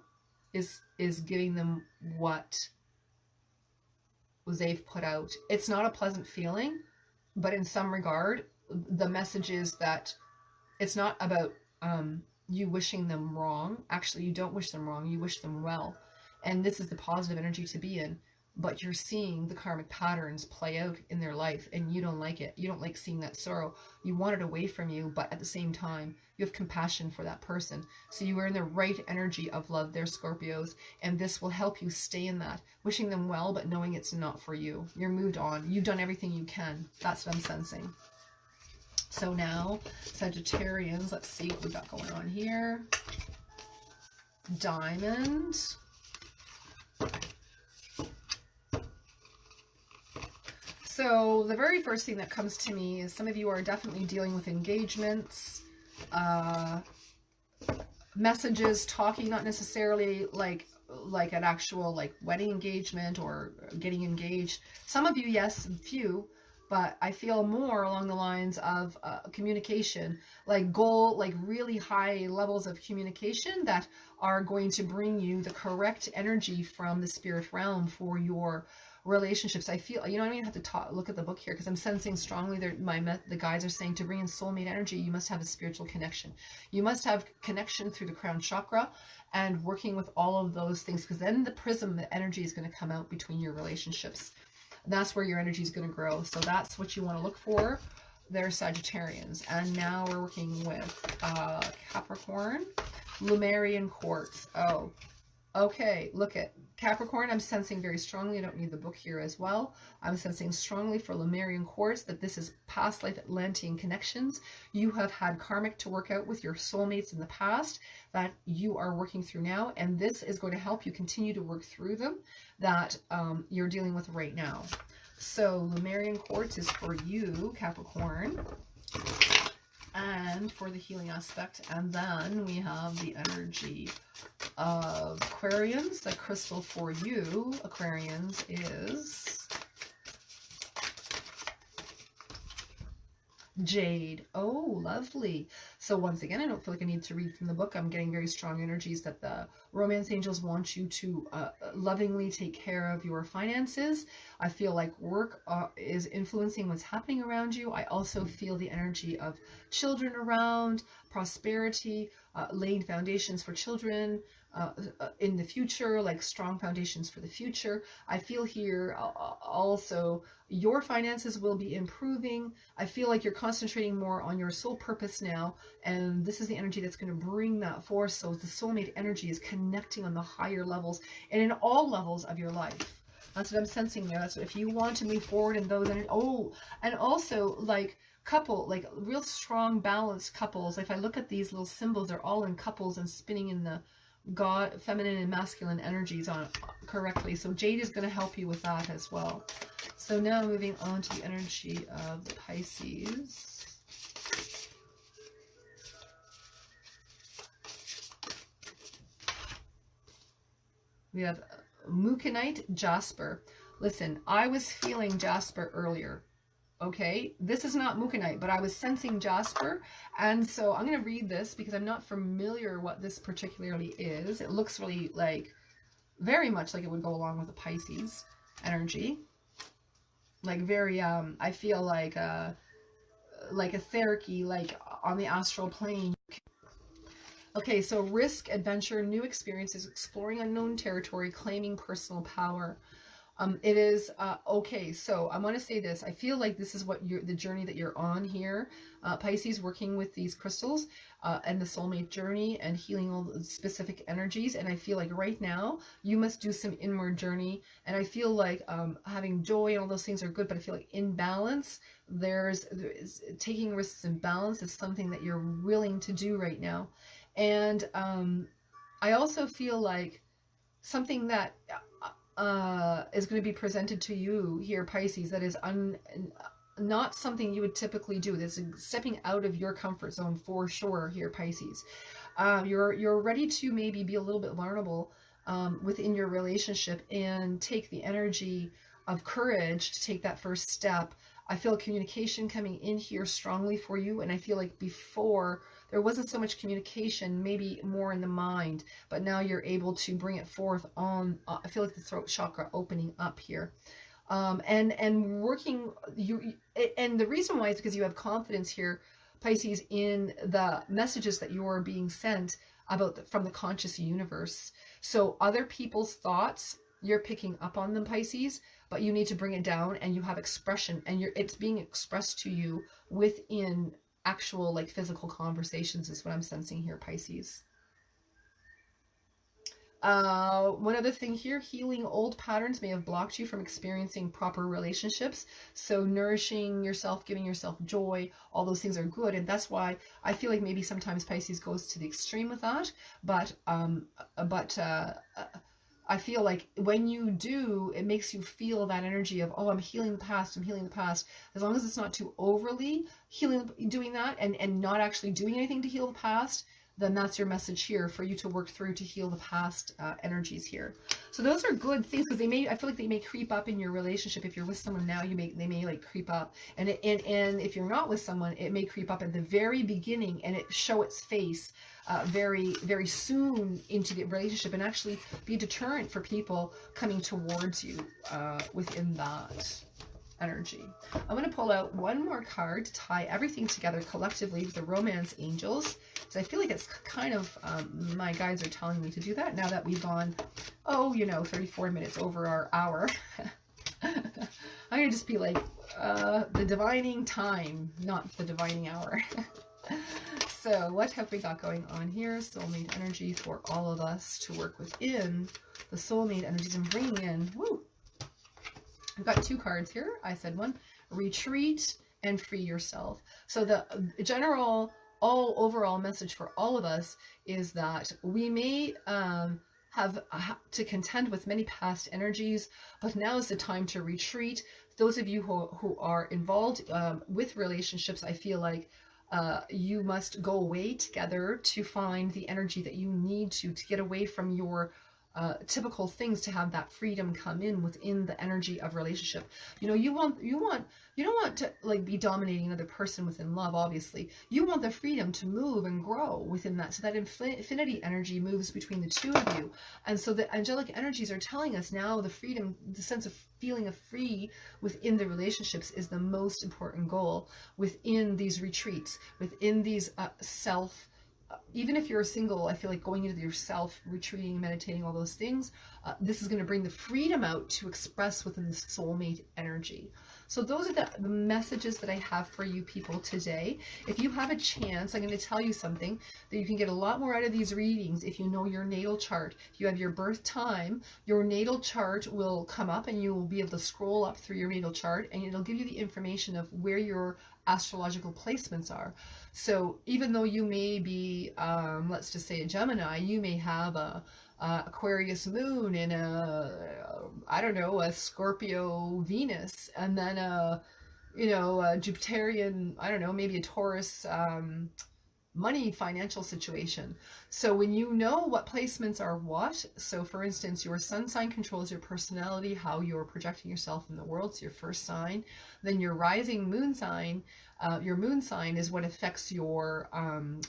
is giving them what they've put out. It's not a pleasant feeling, but in some regard, the message is that it's not about you wishing them wrong. Actually, you don't wish them wrong. You wish them well. And this is the positive energy to be in. but you're seeing the karmic patterns play out in their life, and you don't like it. You don't like seeing that sorrow. You want it away from you, but at the same time, you have compassion for that person. So you are in the right energy of love there, Scorpios, and this will help you stay in that, wishing them well, but knowing it's not for you. You're moved on. You've done everything you can. That's what I'm sensing. So now, Sagittarians, let's see what we got going on here. Diamond. So the very first thing that comes to me is some of you are definitely dealing with engagements, messages, talking, not necessarily like an actual like wedding engagement or getting engaged. Some of you, yes, few, but I feel more along the lines of communication, like really high levels of communication that are going to bring you the correct energy from the spirit realm for your relationships. I feel, you know what I mean? I have to look at the book here because I'm sensing strongly that the guides are saying to bring in soulmate energy, you must have a spiritual connection. You must have connection through the crown chakra and working with all of those things, because then the prism, the energy is going to come out between your relationships. And that's where your energy is going to grow. So that's what you want to look for. They're Sagittarians. And now we're working with Capricorn, Lemurian quartz. Oh, okay. Look at Capricorn. I'm sensing very strongly, I don't need the book here as well, I'm sensing strongly for Lemurian quartz that this is past life Atlantean connections. You have had karmic to work out with your soulmates in the past that you are working through now, and this is going to help you continue to work through them that you're dealing with right now. So Lemurian quartz is for you, Capricorn, and for the healing aspect. And then we have the energy of Aquarians. The crystal for you, Aquarians, is jade. Oh, lovely. So once again, I don't feel like I need to read from the book. I'm getting very strong energies that the romance angels want you to lovingly take care of your finances. I feel like work is influencing what's happening around you. I also feel the energy of children around, prosperity, laying foundations for children in the future, like strong foundations for the future. I feel here also your finances will be improving. I feel like you're concentrating more on your soul purpose now, and this is the energy that's going to bring that forth. So the soulmate energy is connecting on the higher levels and in all levels of your life. That's what I'm sensing there. That's what, if you want to move forward in those, and also like like real strong balanced couples. If I look at these little symbols, they're all in couples and spinning in the God, feminine and masculine energies on correctly. So jade is going to help you with that as well. So now moving on to the energy of the Pisces. We have Mookanite, Jasper. Listen, I was feeling Jasper earlier. Okay, this is not Mookanite, but I was sensing Jasper, and so I'm going to read this because I'm not familiar what this particularly is. It looks really like, very much like it would go along with the Pisces energy. Like very, I feel like a therapy, like on the astral plane. Okay, so risk, adventure, new experiences, exploring unknown territory, claiming personal power. It is, okay, so I want to say this. I feel like this is what the journey that you're on here. Pisces, working with these crystals and the soulmate journey and healing all the specific energies. And I feel like right now you must do some inward journey. And I feel like having joy and all those things are good, but I feel like in balance, there's taking risks in balance is something that you're willing to do right now. And I also feel like something that is going to be presented to you here, Pisces, that is not something you would typically do. This is stepping out of your comfort zone for sure here, Pisces. You're ready to maybe be a little bit vulnerable within your relationship and take the energy of courage to take that first step. I feel communication coming in here strongly for you, and I feel like before there wasn't so much communication, maybe more in the mind, but now you're able to bring it forth on, I feel like the throat chakra opening up here. And working, and the reason why is because you have confidence here, Pisces, in the messages that you are being sent about from the conscious universe. So other people's thoughts, you're picking up on them, Pisces, but you need to bring it down, and you have expression, and it's being expressed to you within actual like physical conversations is what I'm sensing here, Pisces. One other thing here, healing old patterns may have blocked you from experiencing proper relationships. So nourishing yourself, giving yourself joy, all those things are good. And that's why I feel like maybe sometimes Pisces goes to the extreme with that. But I feel like when you do, it makes you feel that energy of, oh, I'm healing the past, I'm healing the past. As long as it's not too overly healing, doing that, and not actually doing anything to heal the past, then that's your message here for you to work through to heal the past energies here. So those are good things, because I feel like they may creep up in your relationship. If you're with someone now, they may like creep up, and if you're not with someone, it may creep up at the very beginning, and it show its face very, very soon into the relationship, and actually be a deterrent for people coming towards you within that energy. I'm going to pull out one more card to tie everything together collectively with the romance angels, because I feel like it's kind of my guides are telling me to do that now that we've gone 34 minutes over our hour. I'm going to just be like the divining time, not the divining hour. So what have we got going on here? Soulmate energy for all of us to work within the soulmate energies and bringing in, woo, I've got two cards here. I said one, retreat and free yourself. So the general, overall message for all of us is that we may have to contend with many past energies, but now is the time to retreat. Those of you who are involved with relationships, I feel like you must go away together to find the energy that you need to get away from your typical things, to have that freedom come in within the energy of relationship. You don't want to like be dominating another person within love. Obviously, you want the freedom to move and grow within that, so that infinity energy moves between the two of you. And so the angelic energies are telling us now the freedom, the sense of feeling of free within the relationships is the most important goal within these retreats, within these even if you're single, I feel like going into yourself, retreating, meditating, all those things, this is going to bring the freedom out to express within the soulmate energy. So those are the messages that I have for you people today. If you have a chance, I'm going to tell you something that you can get a lot more out of these readings if you know your natal chart. If you have your birth time, your natal chart will come up, and you will be able to scroll up through your natal chart, and it'll give you the information of where your astrological placements are. So even though you may be, let's just say a Gemini, you may have a Aquarius moon and a Scorpio Venus, and then a Jupiterian, maybe a Taurus money financial situation. So when you know what placements are what, so for instance, your sun sign controls your personality, how you're projecting yourself in the world, it's your first sign. Then your rising moon sign, your moon sign is what affects your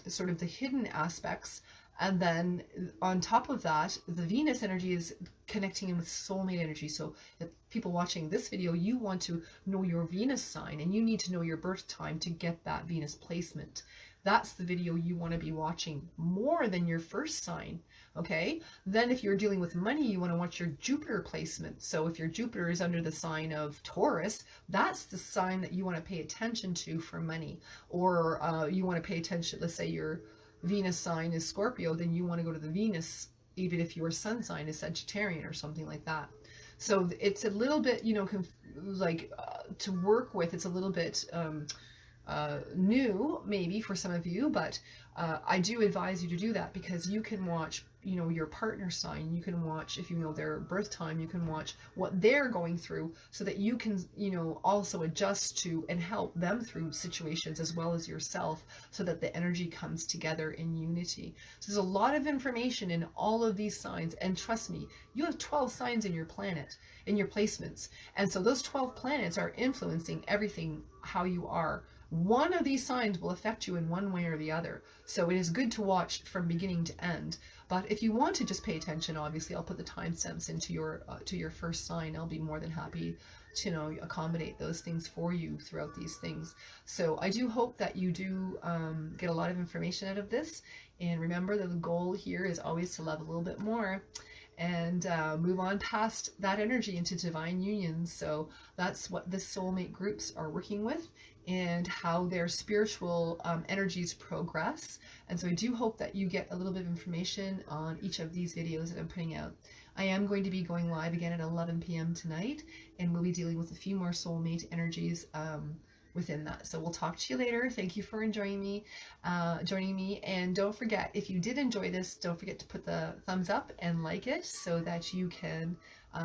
sort of the hidden aspects. And then on top of that, the Venus energy is connecting in with soulmate energy. So if people watching this video, you want to know your Venus sign, and you need to know your birth time to get that Venus placement. That's the video you want to be watching more than your first sign, okay? Then if you're dealing with money, you want to watch your Jupiter placement. So if your Jupiter is under the sign of Taurus, that's the sign that you want to pay attention to for money. Or you want to pay attention, let's say your Venus sign is Scorpio, then you want to go to the Venus, even if your sun sign is Sagittarian or something like that. So it's a little bit, to work with, it's a little bit new maybe for some of you, but I do advise you to do that, because you can watch your partner sign, you can watch, if you know their birth time, you can watch what they're going through, so that you can also adjust to and help them through situations as well as yourself, so that the energy comes together in unity. So there's a lot of information in all of these signs, and trust me, you have 12 signs in your planet, in your placements, and so those 12 planets are influencing everything, how you are. One of these signs will affect you in one way or the other. So it is good to watch from beginning to end. But if you want to just pay attention, obviously I'll put the timestamps into your first sign. I'll be more than happy to accommodate those things for you throughout these things. So I do hope that you do get a lot of information out of this. And remember that the goal here is always to love a little bit more. and move on past that energy into divine union. So that's what the soulmate groups are working with, and how their spiritual energies progress. And so I do hope that you get a little bit of information on each of these videos that I'm putting out. I am going to be going live again at 11 p.m. tonight, and we'll be dealing with a few more soulmate energies within that. So we'll talk to you later. Thank you for joining me, and don't forget, if you did enjoy this, don't forget to put the thumbs up and like it, so that you can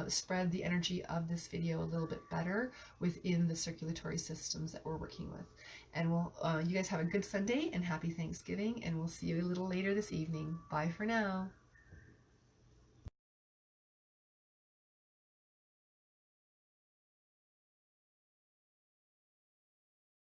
spread the energy of this video a little bit better within the circulatory systems that we're working with. And we'll you guys have a good Sunday and happy Thanksgiving, and we'll see you a little later this evening. Bye for now.